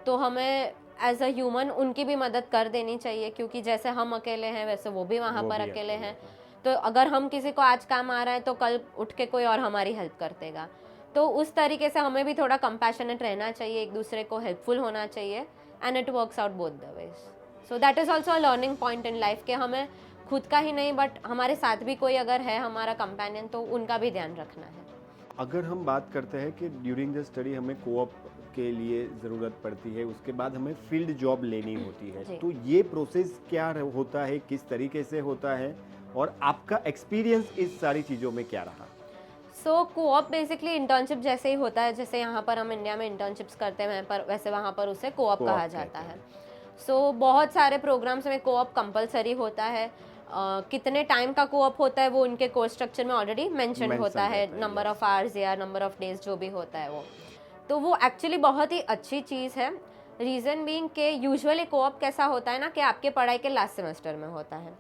तो हमें एज अ ह्यूमन उनकी भी मदद कर देनी चाहिए, क्योंकि जैसे हम अकेले हैं वैसे वो भी वहाँ पर अकेले हैं. तो अगर हम किसी को आज काम आ रहा है तो कल उठ के कोई और हमारी हेल्प कर देगा. तो उस तरीके से हमें भी थोड़ा कंपैशनेट रहना चाहिए, एक दूसरे को हेल्पफुल होना चाहिए. And it works out both the ways. So that is also a learning point in life कि हमें खुद का ही नहीं बट हमारे साथ भी कोई अगर है हमारा कंपेनियन, तो उनका भी ध्यान रखना है. अगर हम बात करते हैं कि ड्यूरिंग द स्टडी हमें कोऑप के लिए ज़रूरत पड़ती है, उसके बाद हमें फील्ड जॉब लेनी होती है, तो ये प्रोसेस क्या होता है, किस तरीके से होता है, और आपका एक्सपीरियंस इस सारी चीज़ों में क्या रहा? सो कोऑप बेसिकली इंटर्नशिप जैसे ही होता है, जैसे यहाँ पर हम इंडिया में इंटर्नशिप्स करते हैं, पर वैसे वहाँ पर उसे कोऑप कहा जाता है. सो बहुत सारे प्रोग्राम्स में कोऑप कंपलसरी होता है. कितने टाइम का कोऑप होता है वो उनके कोर्स स्ट्रक्चर में ऑलरेडी मेंशन होता है, नंबर ऑफ आवर्स या नंबर ऑफ डेज जो भी होता है वो. तो वो एक्चुअली बहुत ही अच्छी चीज़ है. रीज़न बीइंग के यूजुअली कोऑप कैसा होता है ना कि आपके पढ़ाई के लास्ट सेमेस्टर में होता है.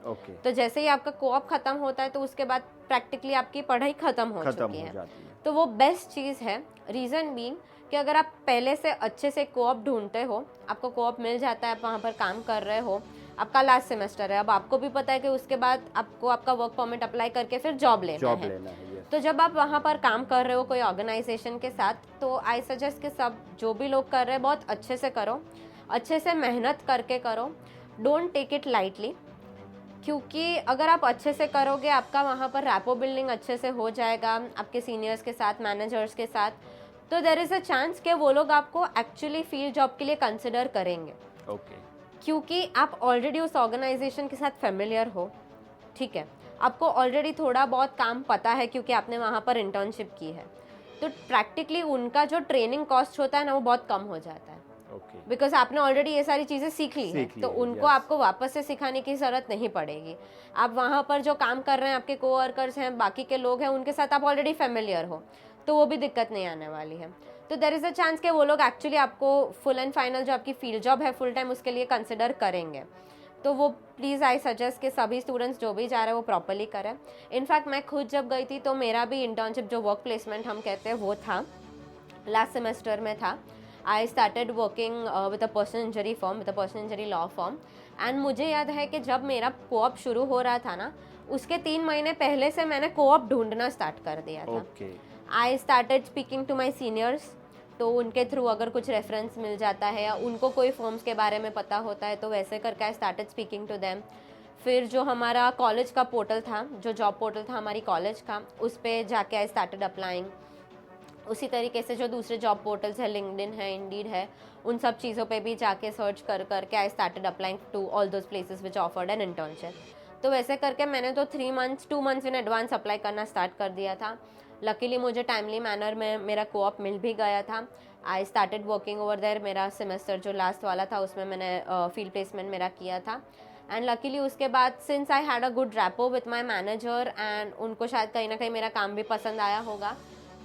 तो जैसे ही आपका कोऑप खत्म होता है तो उसके बाद प्रैक्टिकली आपकी पढ़ाई खत्म हो चुकी है. तो वो बेस्ट चीज़ है. रीज़न बीइंग कि अगर आप पहले से अच्छे से कोऑप ढूंढते हो, आपको कोऑप मिल जाता है, आप वहाँ पर काम कर रहे हो, आपका लास्ट सेमेस्टर है, अब आपको भी पता है कि उसके बाद आपको आपका वर्क परमिट अप्लाई करके फिर जॉब लेना है. तो जब आप वहाँ पर काम कर रहे हो कोई ऑर्गेनाइजेशन के साथ, तो आई सजेस्ट कि सब जो भी लोग कर रहे हैं बहुत अच्छे से करो. अच्छे से मेहनत करके करो, डोंट टेक इट लाइटली, क्योंकि अगर आप अच्छे से करोगे आपका वहाँ पर रैपो बिल्डिंग अच्छे से हो जाएगा आपके सीनियर्स के साथ, मैनेजर्स के साथ, तो देयर इज़ अ चांस कि वो लोग आपको एक्चुअली फील्ड जॉब के लिए कंसिडर करेंगे। क्योंकि आप ऑलरेडी उस ऑर्गेनाइजेशन के साथ फेमिलियर हो, ठीक है, आपको ऑलरेडी थोड़ा बहुत काम पता है क्योंकि आपने वहाँ पर इंटर्नशिप की है, तो प्रैक्टिकली उनका जो ट्रेनिंग कॉस्ट होता है ना वो बहुत कम हो जाता है, बिकॉज आपने ऑलरेडी ये सारी चीज़ें सीख ली है, तो उनको आपको वापस से सिखाने की ज़रूरत नहीं पड़ेगी। आप वहाँ पर जो काम कर रहे हैं, आपके कोवर्कर्स हैं, बाकी के लोग हैं, उनके साथ आप ऑलरेडी फेमिलियर हो, तो वो भी दिक्कत नहीं आने वाली है। तो देयर इज़ अ चांस कि वो लोग एक्चुअली आपको फुल एंड फाइनल जो आपकी फील्ड जॉब है फुल टाइम उसके लिए कंसिडर करेंगे। तो वो प्लीज़ आई सजेस्ट कि सभी स्टूडेंट्स जो भी जा रहे हैं वो प्रॉपरली करें। इनफैक्ट मैं खुद जब गई थी तो मेरा भी इंटर्नशिप जो वर्क प्लेसमेंट हम कहते हैं वो था, लास्ट सेमेस्टर में था। I started working with a personal injury form, with a personal injury law form, and मुझे याद है कि जब मेरा कोऑप शुरू हो रहा था ना, उसके 3 महीने पहले से मैंने कोऑप ढूंढना स्टार्ट कर दिया था। I started speaking to my seniors, तो उनके थ्रू अगर कुछ रेफरेंस मिल जाता है या उनको कोई फॉर्म्स के बारे में पता होता है तो वैसे करके I started speaking to them. फिर जो हमारा कॉलेज का पोर्टल था, जो जॉब पोर्टल था हमारी कॉलेज का, उस पर जाके आई स्टार्टेड अप्लाइंग। उसी तरीके से जो दूसरे जॉब पोर्टल्स है, लिंक्डइन है, इंडीड है, उन सब चीज़ों पे भी जाके सर्च कर करके I started applying to all those places which offered an internship. तो वैसे करके मैंने तो 2 मंथ्स इन एडवांस अप्लाई करना स्टार्ट कर दिया था। लकीली मुझे टाइमली मैनर में मेरा कोऑप मिल भी गया था। I started working over there. मेरा सेमेस्टर जो लास्ट वाला था उसमें मैंने फील्ड प्लेसमेंट मेरा किया था, एंड लकीली उसके बाद since I had a good rapport with my manager and उनको शायद कहीं ना कहीं मेरा काम भी पसंद आया होगा,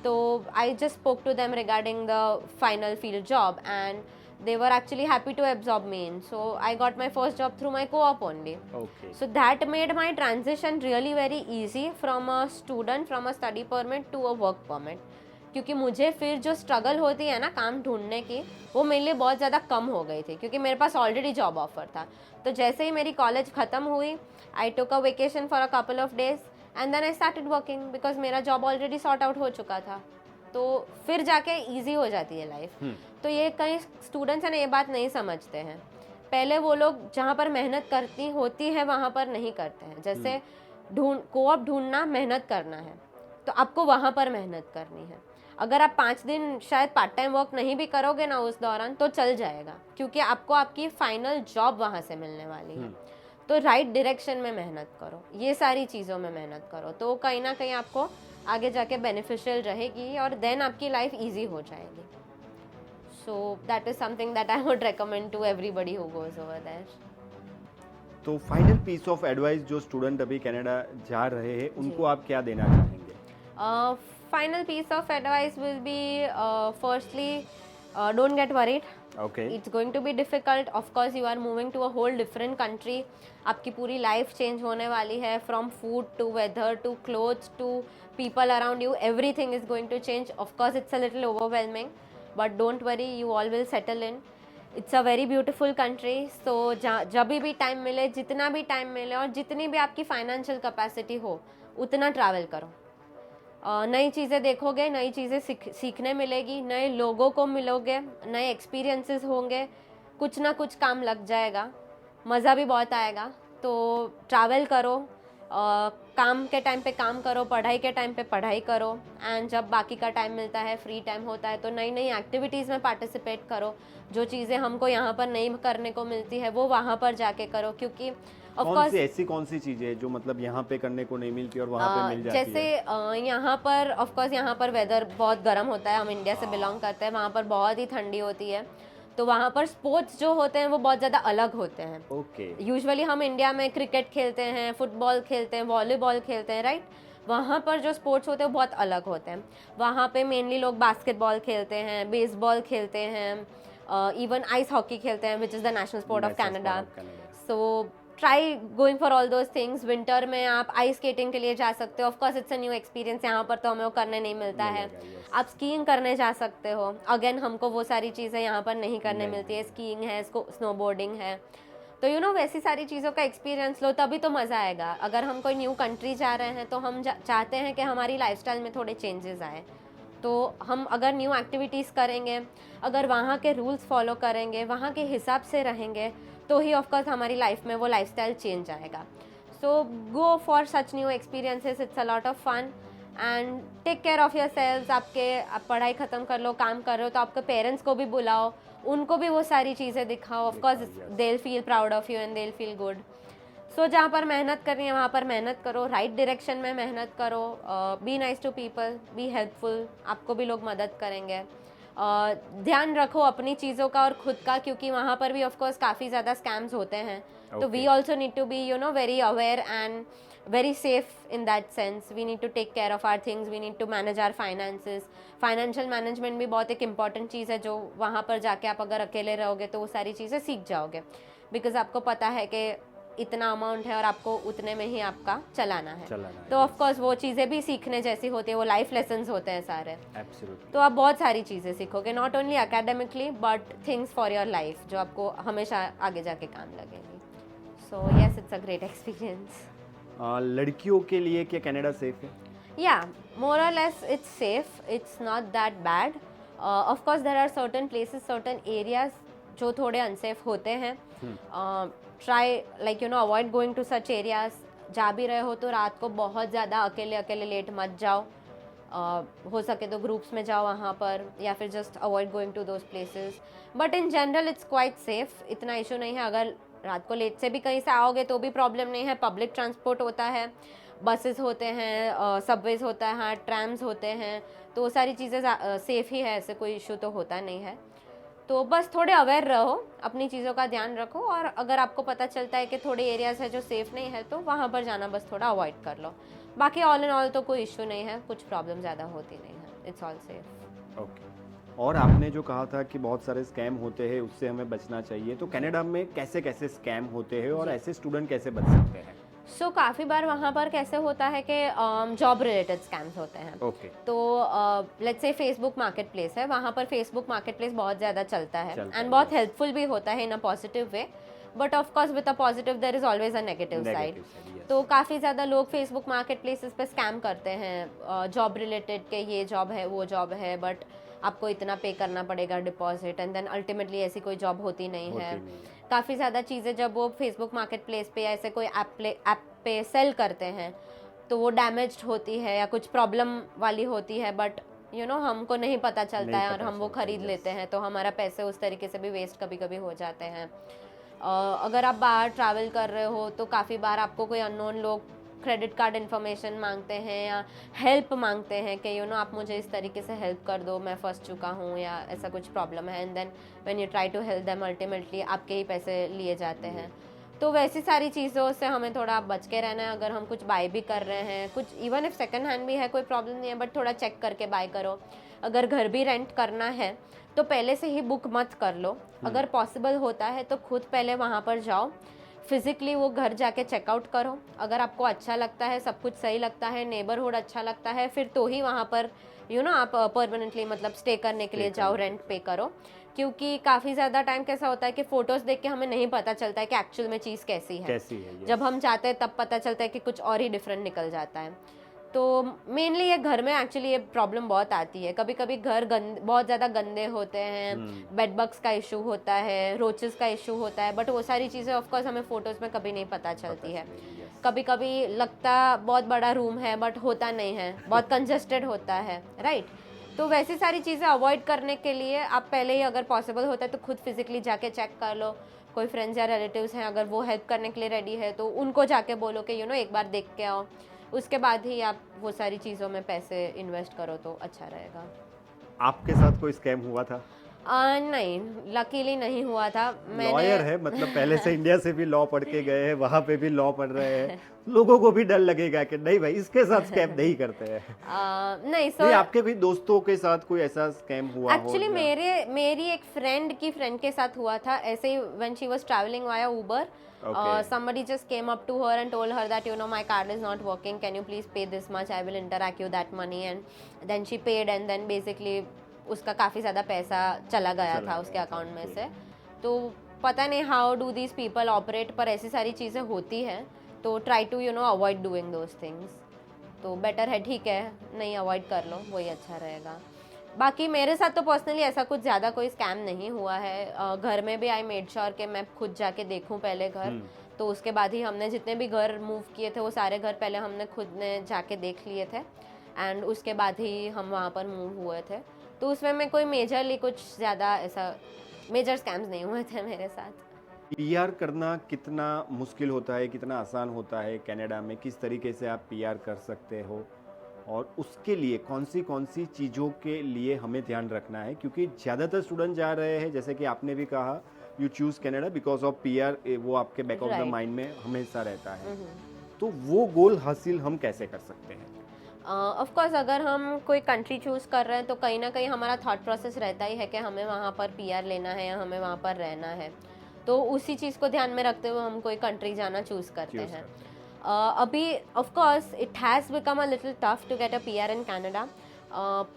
तो I just spoke to them regarding the final field job and they were actually happy to absorb me in. So I got my first job through my co-op only. So that made my transition really very easy from a student, from a study permit to a work permit. क्योंकि मुझे फिर जो स्ट्रगल होती है ना काम ढूंढने की, वो मेरे लिए बहुत ज़्यादा कम हो गई थी क्योंकि मेरे पास ऑलरेडी जॉब ऑफर था। तो जैसे ही मेरी कॉलेज ख़त्म हुई, I took a vacation for a couple of days and then I started working because मेरा जॉब ऑलरेडी सॉर्ट आउट हो चुका था। तो फिर जाके ईजी हो जाती है लाइफ। तो ये कई स्टूडेंट्स हैं ना ये बात नहीं समझते हैं। पहले वो लोग जहाँ पर मेहनत करती होती है वहाँ पर नहीं करते हैं। जैसे कोऑप ढूंढना मेहनत करना है तो आपको वहाँ पर मेहनत करनी है। अगर आप 5 दिन शायद पार्ट टाइम वर्क नहीं भी करोगे ना उस दौरान तो चल जाएगा, क्योंकि आपको आपकी फाइनल जॉब वहाँ से मिलने वाली है। तो राइट डायरेक्शन में मेहनत करो, ये सारी चीज़ों में मेहनत करो, तो कहीं ना कहीं आपको आगे जाके बेनिफिशियल रहेगी और देन आपकी लाइफ इजी हो जाएगी। So that is something that I would recommend to everybody who goes over there. तो फाइनल पीस ऑफ एडवाइस जो स्टूडेंट अभी कनाडा जा रहे हैं उनको आप क्या देना चाहेंगे? Final piece of advice will be firstly don't get worried. Okay. It's going to be difficult. Of course, you are moving to a whole different country. आपकी पूरी लाइफ चेंज होने वाली है. From food to weather to clothes to people around you, everything is going to change. Of course, it's a little overwhelming, but don't worry, you all will settle in. It's a very beautiful country. So जब भी टाइम मिले, जितना भी टाइम मिले और जितनी भी आपकी फाइनेंशियल कैपेसिटी हो उतना ट्रैवल करो. नई चीज़ें देखोगे, नई चीज़ें सीखने मिलेगी, नए लोगों को मिलोगे, नए एक्सपीरियंसेस होंगे, कुछ ना कुछ काम लग जाएगा, मज़ा भी बहुत आएगा. तो ट्रैवल करो, काम के टाइम पे काम करो, पढ़ाई के टाइम पे पढ़ाई करो, एंड जब बाकी का टाइम मिलता है, फ्री टाइम होता है, तो नई नई एक्टिविटीज़ में पार्टिसिपेट करो. जो चीज़ें हमको यहाँ पर नहीं करने को मिलती है वो वहाँ पर जाके करो, क्योंकि कौन सी चीजें जो मतलब यहाँ पे करने को नहीं मिलती और वहाँ पे मिल जाती है? जैसे यहाँ पर ऑफ कोर्स यहाँ पर वेदर बहुत गर्म होता है, हम इंडिया से बिलोंग करते हैं, वहाँ पर बहुत ही ठंडी होती है, तो वहाँ पर स्पोर्ट्स जो होते हैं वो बहुत ज़्यादा अलग होते हैं. यूजुअली हम इंडिया में क्रिकेट खेलते हैं, फुटबॉल खेलते हैं, वॉलीबॉल खेलते हैं, राइट. वहाँ पर जो स्पोर्ट्स होते हैं वो बहुत अलग होते हैं. वहाँ पे मेनली लोग बास्केटबॉल खेलते हैं, बेसबॉल खेलते हैं, इवन आइस हॉकी खेलते हैं, which is the national sport of Canada. So try going for all those things. Winter में आप आइस स्केटिंग के लिए जा सकते हो. Of course it's a new experience, यहाँ पर तो हमें वो करने नहीं मिलता है. आप स्कीइंग करने जा सकते हो. अगेन हमको वो सारी चीज़ें यहाँ पर नहीं करने मिलती है. स्कीइंग है, स्नोबोर्डिंग है, तो यू नो वैसी सारी चीज़ों का एक्सपीरियंस लो, तभी तो मज़ा आएगा. अगर हम कोई न्यू कंट्री जा रहे हैं तो हम चाहते हैं कि हमारी लाइफस्टाइल में थोड़े चेंजेस आए, तो हम अगर न्यू एक्टिविटीज़ करेंगे, अगर वहाँ के रूल्स फॉलो करेंगे, वहाँ के हिसाब से रहेंगे, तो ही ऑफकोर्स हमारी लाइफ में वो लाइफस्टाइल चेंज आएगा. So go for such new experiences, it's a lot of fun and take care of yourselves. आप पढ़ाई ख़त्म कर लो, काम कर रहे हो तो आपके पेरेंट्स को भी बुलाओ, उनको भी वो सारी चीज़ें दिखाओ. Of course they will feel proud of you and they will feel good. So जहाँ पर मेहनत करनी है वहाँ पर मेहनत करो, राइट डायरेक्शन में मेहनत करो. Be nice to people, be helpful, आपको भी लोग मदद करेंगे. ध्यान रखो अपनी चीज़ों का और खुद का, क्योंकि वहाँ पर भी ऑफकोर्स काफ़ी ज़्यादा स्कैम्स होते हैं. तो we also need to be very aware and very safe in that sense. We need to take care of our things, we need to manage our finances. Financial management भी बहुत एक important चीज़ है जो वहाँ पर जाके आप अगर अकेले रहोगे तो वो सारी चीज़ें सीख जाओगे, बिकॉज आपको पता है कि इतना अमाउंट है और आपको उतने में ही आपका चलाना है. तो ऑफ कोर्स वो चीज़ें भी सीखने जैसी होती है, वो लाइफ लेसन्स होते हैं सारे. Absolutely. तो आप बहुत सारी चीज़ें सीखोगे, not only academically but things for your life जो आपको हमेशा आगे जाके काम लगेंगी. So yes, it's a great experience. लड़कियों के लिए क्या कनाडा सेफ है? Yeah, more or less it's safe. It's not that bad. Of course, there are certain places, certain areas जो थोड़े unsafe होते हैं. Try avoid going to such areas. जा भी रहे हो तो रात को बहुत ज़्यादा अकेले लेट मत जाओ. हो सके तो ग्रुप्स में जाओ वहाँ पर, या फिर just avoid going to those places. But in general it's quite safe, इतना इशू नहीं है. अगर रात को लेट से भी कहीं से आओगे तो भी प्रॉब्लम नहीं है. पब्लिक ट्रांसपोर्ट होता है, बसेस होते हैं, सबवेज होता है, हाँ ट्रैम्स होते हैं, तो वो सारी चीज़ें सेफ ही है, ऐसे कोई इशू तो होता नहीं है. तो बस थोड़े अवेयर रहो, अपनी चीज़ों का ध्यान रखो, और अगर आपको पता चलता है कि थोड़े एरियाज है जो सेफ़ नहीं है तो वहाँ पर जाना बस थोड़ा अवॉइड कर लो. बाकी ऑल इन ऑल तो कोई इशू नहीं है, कुछ प्रॉब्लम ज़्यादा होती नहीं है. It's all safe. ओके. और आपने जो कहा था कि बहुत सारे स्कैम होते हैं, उससे हमें बचना चाहिए, तो कनाडा में कैसे कैसे स्कैम होते हैं और ऐसे स्टूडेंट कैसे बच सकते हैं? सो काफ़ी बार वहाँ पर कैसे होता है कि जॉब रिलेटेड स्कैम्स होते हैं. ओके. तो let's say Facebook market place है, वहाँ पर फेसबुक मार्केट प्लेस बहुत ज़्यादा चलता है एंड बहुत हेल्पफुल भी होता है in a positive way. But of course with a positive there is always a negative side. तो काफ़ी ज़्यादा लोग फेसबुक मार्केट प्लेसेस पे स्कैम करते हैं जॉब रिलेटेड के, ये जॉब है वो जॉब है, बट आपको इतना पे करना पड़ेगा डिपॉजिट, एंड देन अल्टीमेटली ऐसी कोई जॉब होती नहीं है. काफ़ी ज़्यादा चीज़ें जब वो फेसबुक मार्केट प्लेस पे या ऐसे कोई ऐप पे सेल करते हैं तो वो डैमेज्ड होती है या कुछ प्रॉब्लम वाली होती है, बट हमको नहीं पता चलता है और हम वो खरीद लेते हैं, तो हमारा पैसे उस तरीके से भी वेस्ट कभी कभी हो जाते हैं. अगर आप बाहर ट्रैवल कर रहे हो तो काफ़ी बार आपको कोई अननोन लोग क्रेडिट कार्ड इन्फॉर्मेशन मांगते हैं या हेल्प मांगते हैं कि आप मुझे इस तरीके से हेल्प कर दो, मैं फंस चुका हूँ या ऐसा कुछ प्रॉब्लम है, and then when you try to help them ultimately आपके ही पैसे लिए जाते हैं. तो वैसी सारी चीज़ों से हमें थोड़ा बच के रहना है. अगर हम कुछ बाय भी कर रहे हैं, कुछ इवन इफ सेकंड हैंड भी है कोई प्रॉब्लम नहीं है, बट थोड़ा चेक करके बाय करो. अगर घर भी रेंट करना है तो पहले से ही बुक मत कर लो. अगर पॉसिबल होता है तो खुद पहले वहाँ पर जाओ, फिजिकली वो घर जाके चेकआउट करो. अगर आपको अच्छा लगता है, सब कुछ सही लगता है, नेबरहुड अच्छा लगता है, फिर तो ही वहाँ पर आप परमानेंटली मतलब स्टे करने के लिए जाओ, रेंट पे करो. क्योंकि काफ़ी ज़्यादा टाइम कैसा होता है कि फ़ोटोज़ देख के हमें नहीं पता चलता है कि एक्चुअल में चीज़ कैसी है. जब हम जाते हैं तब पता चलता है कि कुछ और ही डिफरेंट निकल जाता है. तो मेनली ये घर में एक्चुअली ये प्रॉब्लम बहुत आती है. कभी कभी घर बहुत ज़्यादा गंदे होते हैं, बेड बग्स का इशू होता है, रोचेस का इशू होता है, बट वो सारी चीज़ें ऑफकोर्स हमें फ़ोटोज़ में कभी नहीं पता चलती है. कभी कभी लगता बहुत बड़ा रूम है बट होता नहीं है, बहुत कंजस्टेड होता है, राइट. तो वैसी सारी चीज़ें अवॉइड करने के लिए आप पहले ही अगर पॉसिबल होता है तो खुद फिजिकली जाके चेक कर लो. कोई फ्रेंड्स या रिलेटिव्स हैं अगर वो हेल्प करने के लिए रेडी है तो उनको जाके बोलो कि एक बार देख के आओ. उसके बाद ही आप वो सारी चीज़ों में पैसे इन्वेस्ट करो तो अच्छा रहेगा. आपके साथ कोई स्कैम हुआ था? नहीं, लकीली नहीं हुआ था. लॉयर है, मतलब पहले से इंडिया से भी लॉ पढ़ के गए हैं, वहाँ पे भी लॉ पढ़ रहे हैं, लोगों को भी डर लगेगा कि नहीं भाई इसके साथ स्कैम नहीं करते हैं. नहीं, नहीं, आपके कोई दोस्तों के साथ कोई ऐसा स्कैम हुआ? एक्चुअली मेरी एक फ्रेंड के साथ हुआ था ऐसे ही. When she was travelling via Uber, somebody just came up to her and told her that my card is not working, can you please pay this much, I will interact you that money, and then she paid, and then basically उसका काफ़ी ज़्यादा पैसा चला गया था उसके अकाउंट में से. तो पता नहीं how do these people operate, पर ऐसी सारी चीज़ें होती हैं. तो try to avoid doing those things. तो बेटर है, ठीक है, नहीं अवॉइड कर लो, वही अच्छा रहेगा. बाकी मेरे साथ तो पर्सनली ऐसा कुछ ज़्यादा कोई स्कैम नहीं हुआ है। घर में भी आई मेड श्योर कि मैं खुद जाके देखूं पहले घर, तो उसके बाद ही हमने जितने भी घर मूव किए थे वो सारे घर पहले हमने खुद ने जाके देख लिए थे एंड उसके बाद ही हम वहाँ पर मूव हुए थे। तो उसमें मैं कोई मेजरली कुछ ज़्यादा ऐसा मेजर स्कैम्स नहीं हुए थे मेरे साथ। पीआर करना कितना मुश्किल होता है, कितना आसान होता है कनाडा में, किस तरीके से आप पीआर कर सकते हो और उसके लिए कौन सी चीज़ों के लिए हमें ध्यान रखना है? क्योंकि ज़्यादातर स्टूडेंट जा रहे हैं, जैसे कि आपने भी कहा, you choose Canada because of PR, वो आपके बैक ऑफ द माइंड में हमेशा रहता है। तो वो गोल हासिल हम कैसे कर सकते हैं? ऑफ कोर्स अगर हम कोई कंट्री चूज़ कर रहे हैं तो कहीं ना कहीं हमारा थॉट प्रोसेस रहता ही है कि हमें वहाँ पर पीआर लेना है या हमें वहाँ पर रहना है, तो उसी चीज़ को ध्यान में रखते हुए हम कोई कंट्री जाना चूज़ करते हैं। अभी of course it has become a little tough to get a PR in Canada.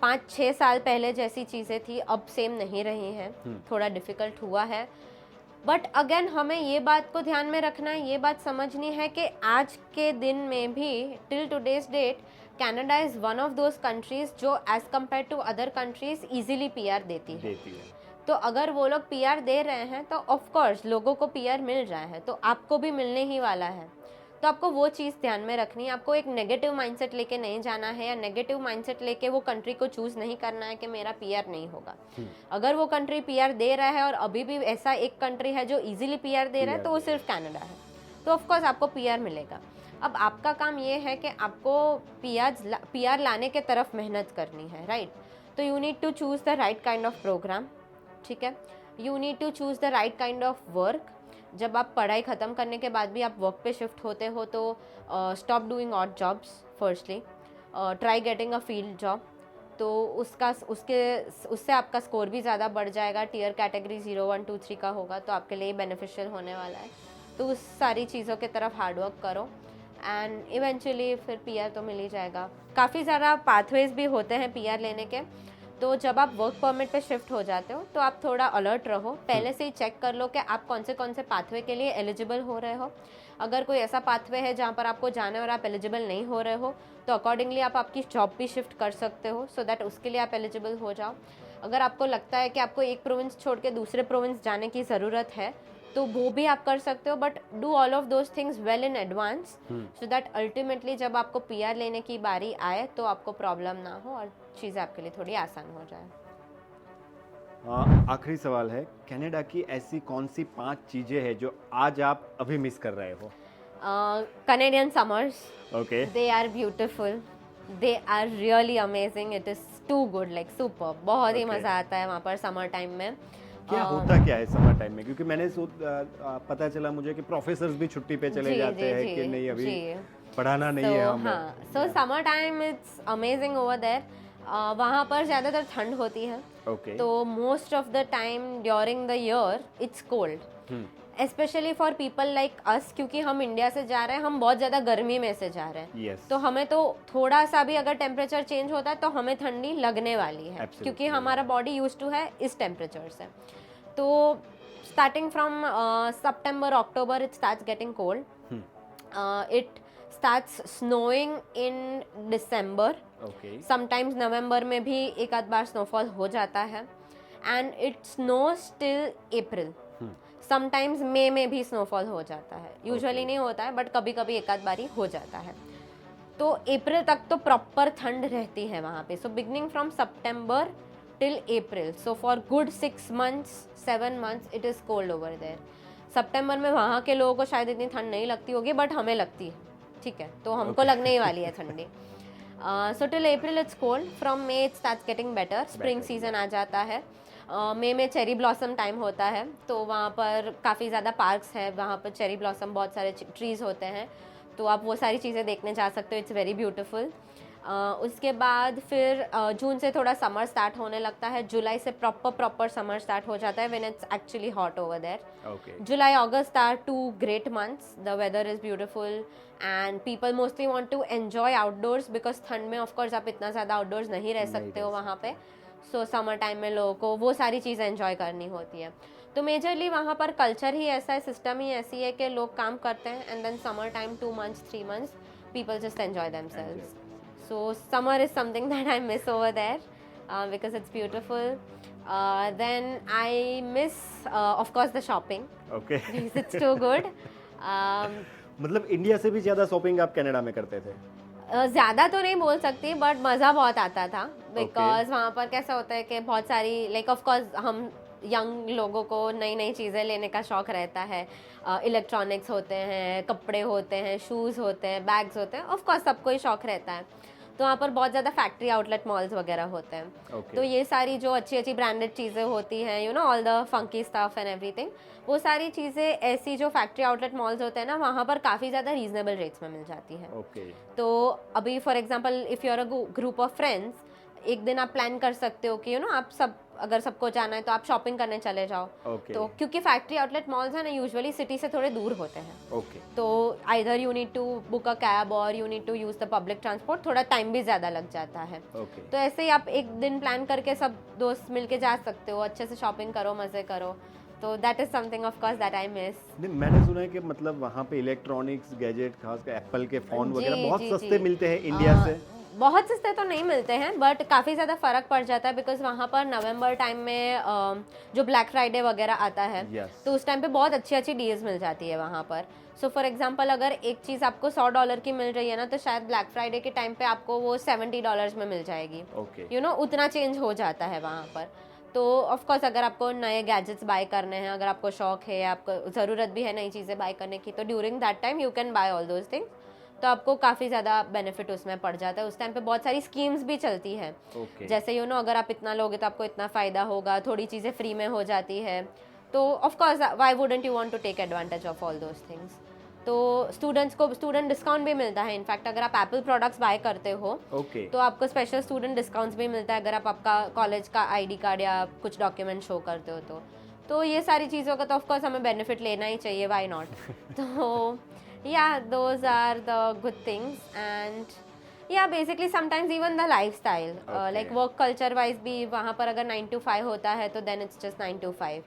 5-6 साल पहले जैसी चीज़ें थी अब सेम नहीं रही हैं, थोड़ा डिफ़िकल्ट हुआ है। बट अगेन हमें ये बात को ध्यान में रखना है, ये बात समझनी है कि आज के दिन में भी till today's date Canada is one of those countries जो as compared to other countries easily PR देती है। तो अगर वो लोग पीआर दे रहे हैं तो ऑफ कोर्स लोगों को पीआर मिल रहा है, तो आपको भी मिलने ही वाला है। तो आपको वो चीज़ ध्यान में रखनी है, आपको एक नेगेटिव माइंडसेट लेके नहीं जाना है या नेगेटिव माइंडसेट लेके वो कंट्री को चूज़ नहीं करना है कि मेरा पीआर नहीं होगा। अगर वो कंट्री पीआर दे रहा है और अभी भी ऐसा एक कंट्री है जो इजीली पीआर दे रहा है तो वो सिर्फ कनाडा है, तो ऑफकोर्स आपको पीआर मिलेगा। अब आपका काम ये है कि आपको पीआर लाने के तरफ मेहनत करनी है, राइट? तो you need to choose the right kind of program, ठीक है? You need to choose the right kind of work. जब आप पढ़ाई ख़त्म करने के बाद भी आप वर्क पे शिफ्ट होते हो तो stop doing odd jobs firstly, try getting a field job, तो उससे आपका स्कोर भी ज़्यादा बढ़ जाएगा। टियर कैटेगरी 0, 1, 2, 3 का होगा तो आपके लिए बेनिफिशियल होने वाला है। तो उस सारी चीज़ों के तरफ हार्डवर्क करो एंड इवेंचुअली फिर पीआर तो मिल ही जाएगा। काफ़ी ज़्यादा पाथवेज भी होते हैं पीआर लेने के, तो जब आप वर्क परमिट पे शिफ्ट हो जाते हो तो आप थोड़ा अलर्ट रहो, पहले से ही चेक कर लो कि आप कौन से पाथवे के लिए एलिजिबल हो रहे हो। अगर कोई ऐसा पाथवे है जहाँ पर आपको जाना है और आप एलिजिबल नहीं हो रहे हो तो अकॉर्डिंगली आप आपकी जॉब भी शिफ्ट कर सकते हो सो दैट उसके लिए आप एलिजिबल हो जाओ। अगर आपको लगता है कि आपको एक प्रोविंस छोड़ के दूसरे प्रोविंस जाने की ज़रूरत है तो वो भी आप कर सकते हो, but do all of those things well in advance so that ultimately जब आपको पीआर लेने की बारी आए तो आपको प्रॉब्लम ना हो और चीज़ें आपके लिए थोड़ी आसान हो जाए। आखिरी सवाल है, कनाडा की ऐसी कौन सी 5 चीज़ें हैं जो आज आप अभी मिस कर रहे हो? Canadian summers, okay, they are beautiful, they are really amazing, it is too good, like super, बहुत ही Okay. मज़ा आता है वहाँ पर समर टाइम में। क्या होता क्या है समर टाइम में? क्योंकि मैंने पता चला मुझे कि प्रोफेसर भी छुट्टी पे चले जाते हैं कि नहीं अभी पढ़ाना नहीं है हमें। हाँ, so summer time it's amazing over there. वहाँ पर ज़्यादातर ठंड होती है, ओके, तो most of the time during the year it's cold, especially for people like us, क्योंकि हम इंडिया से जा रहे हैं, हम बहुत ज़्यादा गर्मी में से जा रहे हैं। yes. तो हमें तो थोड़ा सा भी अगर टेम्परेचर चेंज होता है तो हमें ठंडी लगने वाली है, क्योंकि हमारा बॉडी यूज्ड टू है इस टेम्परेचर से। तो starting from September October it starts getting cold, it starts snowing in December, sometimes November में भी एक आध बार स्नोफॉल हो जाता है and it snows till April. Sometimes May में भी स्नोफॉल हो जाता है, यूजुअली नहीं होता है बट कभी कभी एक आध बारी हो जाता है। तो अप्रैल तक तो प्रॉपर ठंड रहती है वहाँ पे। So beginning from September till April, so for good 6 months 7 months it is cold over there. सितंबर में वहाँ के लोगों को शायद इतनी ठंड नहीं लगती होगी बट हमें लगती है, ठीक है? तो हमको लगने ही वाली है ठंडी। So till April it's cold, from May it starts getting better, spring season आ जाता है। मई में चेरी ब्लॉसम टाइम होता है, तो वहाँ पर काफ़ी ज़्यादा पार्क्स है, वहाँ पर चेरी ब्लॉसम बहुत सारे ट्रीज़ होते हैं, तो आप वो सारी चीज़ें देखने जा सकते हो, इट्स वेरी ब्यूटीफुल। उसके बाद फिर जून से थोड़ा समर स्टार्ट होने लगता है, जुलाई से प्रॉपर समर स्टार्ट हो जाता है when it's actually hot over there. July August are 2 great months, the weather is beautiful and people mostly want to enjoy outdoors because ठंड में ऑफ कोर्स आप इतना ज़्यादा आउटडोर्स नहीं रह सकते हो वहाँ पे। सो समर टाइम में लोगों को वो सारी चीज़ें एंजॉय करनी होती है। तो मेजरली वहाँ पर कल्चर ही ऐसा है, सिस्टम ही ऐसी है कि लोग काम करते हैं and then summer time 2 months 3 months people just enjoy themselves. So summer is something that I miss over there because it's beautiful. Then I miss, of course, the shopping okay because it's too good. मतलब इंडिया से भी ज्यादा शॉपिंग आप कनाडा में करते थे? ज़्यादा तो नहीं बोल सकती बट मज़ा बहुत आता था बिकॉज वहाँ पर कैसा होता है कि बहुत सारी लाइक ऑफ कोर्स हम यंग लोगों को नई नई चीज़ें लेने का शौक़ रहता है. इलेक्ट्रॉनिक्स होते हैं, कपड़े होते हैं, शूज़ होते हैं, बैग्स होते हैं, ऑफ कोर्स सबको ही शौक़ रहता है. तो वहाँ पर बहुत ज़्यादा फैक्ट्री आउटलेट मॉल्स वगैरह होते हैं. तो ये सारी जो अच्छी अच्छी ब्रांडेड चीज़ें होती हैं, you know, all the funky stuff and everything, वो सारी चीज़ें ऐसी जो फैक्ट्री आउटलेट मॉल्स होते हैं ना, वहाँ पर काफ़ी ज़्यादा रीजनेबल रेट्स में मिल जाती है. तो अभी for example if you are a group of friends, एक दिन आप प्लान कर सकते हो कि यू नो आप सब अगर सबको जाना है तो आप शॉपिंग करने चले जाओ. तो क्योंकि फैक्ट्री आउटलेट मॉल्स हैं ना यूजुअली सिटी से थोड़े दूर होते हैं. तो either you need to book a cab और you need to use the public transport, थोड़ा टाइम भी ज़्यादा लग जाता है. तो ऐसे ही आप एक दिन प्लान करके सब दोस्त मिलके जा सकते हो, अच्छे से शॉपिंग करो, मज़े करो. तो that is something of course that I miss. मैंने सुना है कि मतलब वहाँ पे इलेक्ट्रॉनिक्स गैजेट, खासकर एप्पल के फोन वगैरह बहुत सस्ते मिलते हैं इंडिया से. बहुत सस्ते तो नहीं मिलते हैं बट काफ़ी ज़्यादा फ़र्क पड़ जाता है बिकॉज वहाँ पर नवंबर टाइम में जो ब्लैक फ्राइडे वगैरह आता है तो उस टाइम पे बहुत अच्छी अच्छी डील्स मिल जाती है वहाँ पर. सो फॉर एग्जांपल अगर एक चीज़ आपको $100 की मिल रही है ना, तो शायद ब्लैक फ्राइडे के टाइम पे आपको वो $70 में मिल जाएगी. यू नो, उतना चेंज हो जाता है वहाँ पर. तो ऑफ कोर्स अगर आपको नए गैजेट्स बाय करने हैं, अगर आपको शौक है, आपको ज़रूरत भी है नई चीज़ें बाय करने की, तो during that time you can buy all those things. तो आपको काफ़ी ज़्यादा बेनिफिट उसमें पड़ जाता है. उस टाइम पे बहुत सारी स्कीम्स भी चलती है. जैसे यू नो अगर आप इतना लोगे तो आपको इतना फ़ायदा होगा, थोड़ी चीज़ें फ्री में हो जाती है. तो of course why wouldn't you want to take advantage of all those things. तो स्टूडेंट्स को स्टूडेंट डिस्काउंट भी मिलता है. इनफैक्ट अगर आप एप्पल प्रोडक्ट्स बाय करते हो तो आपको स्पेशल स्टूडेंट डिस्काउंट्स भी मिलता है अगर आप आपका कॉलेज का ID कार्ड या कुछ डॉक्यूमेंट शो करते हो. तो ये सारी चीज़ों का तो ऑफकोर्स हमें बेनिफिट लेना ही चाहिए, व्हाई नॉट. तो yeah, those are the good things. And yeah, basically sometimes even the lifestyle, like work culture wise भी वहाँ पर अगर 9 to 5 होता है तो then it's just 9 to 5.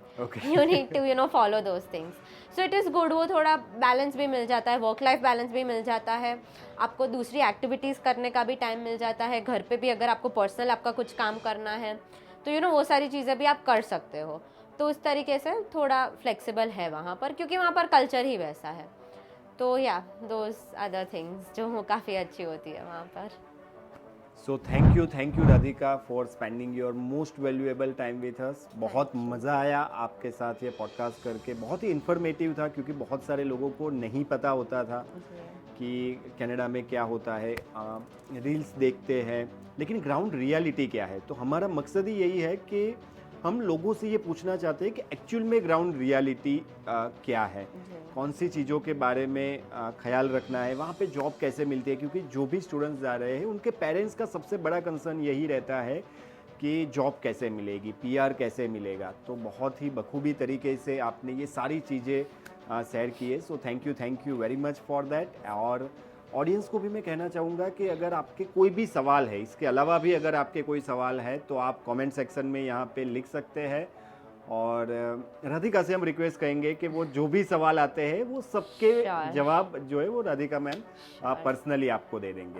You need to, you know, follow those things. So it is good. वो थोड़ा बैलेंस भी मिल जाता है, वर्क लाइफ बैलेंस भी मिल जाता है, आपको दूसरी एक्टिविटीज़ करने का भी टाइम मिल जाता है. घर पे भी अगर आपको पर्सनल आपका कुछ काम करना है तो यू नो वो सारी चीज़ें भी आप कर सकते हो. तो उस तरीके से थोड़ा फ्लेक्सिबल है वहाँ पर, क्योंकि वहाँ पर कल्चर ही वैसा है. तो या दोज अदर थिंग्स जो काफ़ी अच्छी होती है वहाँ पर. So thank you Radhika for spending your most valuable time with us. बहुत मज़ा आया आपके साथ ये पॉडकास्ट करके. बहुत ही इन्फॉर्मेटिव था क्योंकि बहुत सारे लोगों को नहीं पता होता था कि कनाडा में क्या होता है. रील्स देखते हैं लेकिन ग्राउंड रियलिटी क्या है. तो हमारा मकसद ही यही है कि हम लोगों से ये पूछना चाहते हैं कि एक्चुअल में ग्राउंड रियलिटी क्या है, कौन सी चीज़ों के बारे में ख्याल रखना है, वहाँ पे जॉब कैसे मिलती है. क्योंकि जो भी स्टूडेंट्स जा रहे हैं उनके पेरेंट्स का सबसे बड़ा कंसर्न यही रहता है कि जॉब कैसे मिलेगी, PR कैसे मिलेगा. तो बहुत ही बखूबी तरीके से आपने ये सारी चीज़ें शेयर की है. So thank you very much for that. और ऑडियंस को भी मैं कहना चाहूँगा कि अगर आपके कोई भी सवाल है, इसके अलावा भी अगर आपके कोई सवाल है तो आप कमेंट सेक्शन में यहाँ पे लिख सकते हैं. और राधिका से हम रिक्वेस्ट करेंगे कि वो जो भी सवाल आते हैं वो सबके जवाब जो है वो राधिका मैम पर्सनली आपको दे देंगे.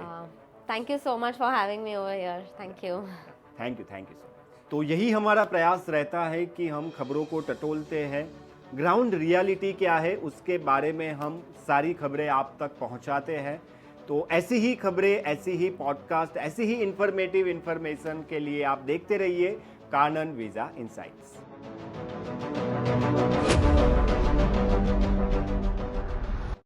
Thank you so much for having me over here. Thank you so much. तो यही हमारा प्रयास रहता है कि हम खबरों को टटोलते हैं, ग्राउंड रियलिटी क्या है उसके बारे में हम सारी खबरें आप तक पहुंचाते हैं. तो ऐसी ही खबरें, ऐसी ही पॉडकास्ट, ऐसी ही इंफॉर्मेटिव इन्फॉर्मेशन के लिए आप देखते रहिए कानन वीज़ा इनसाइट्स.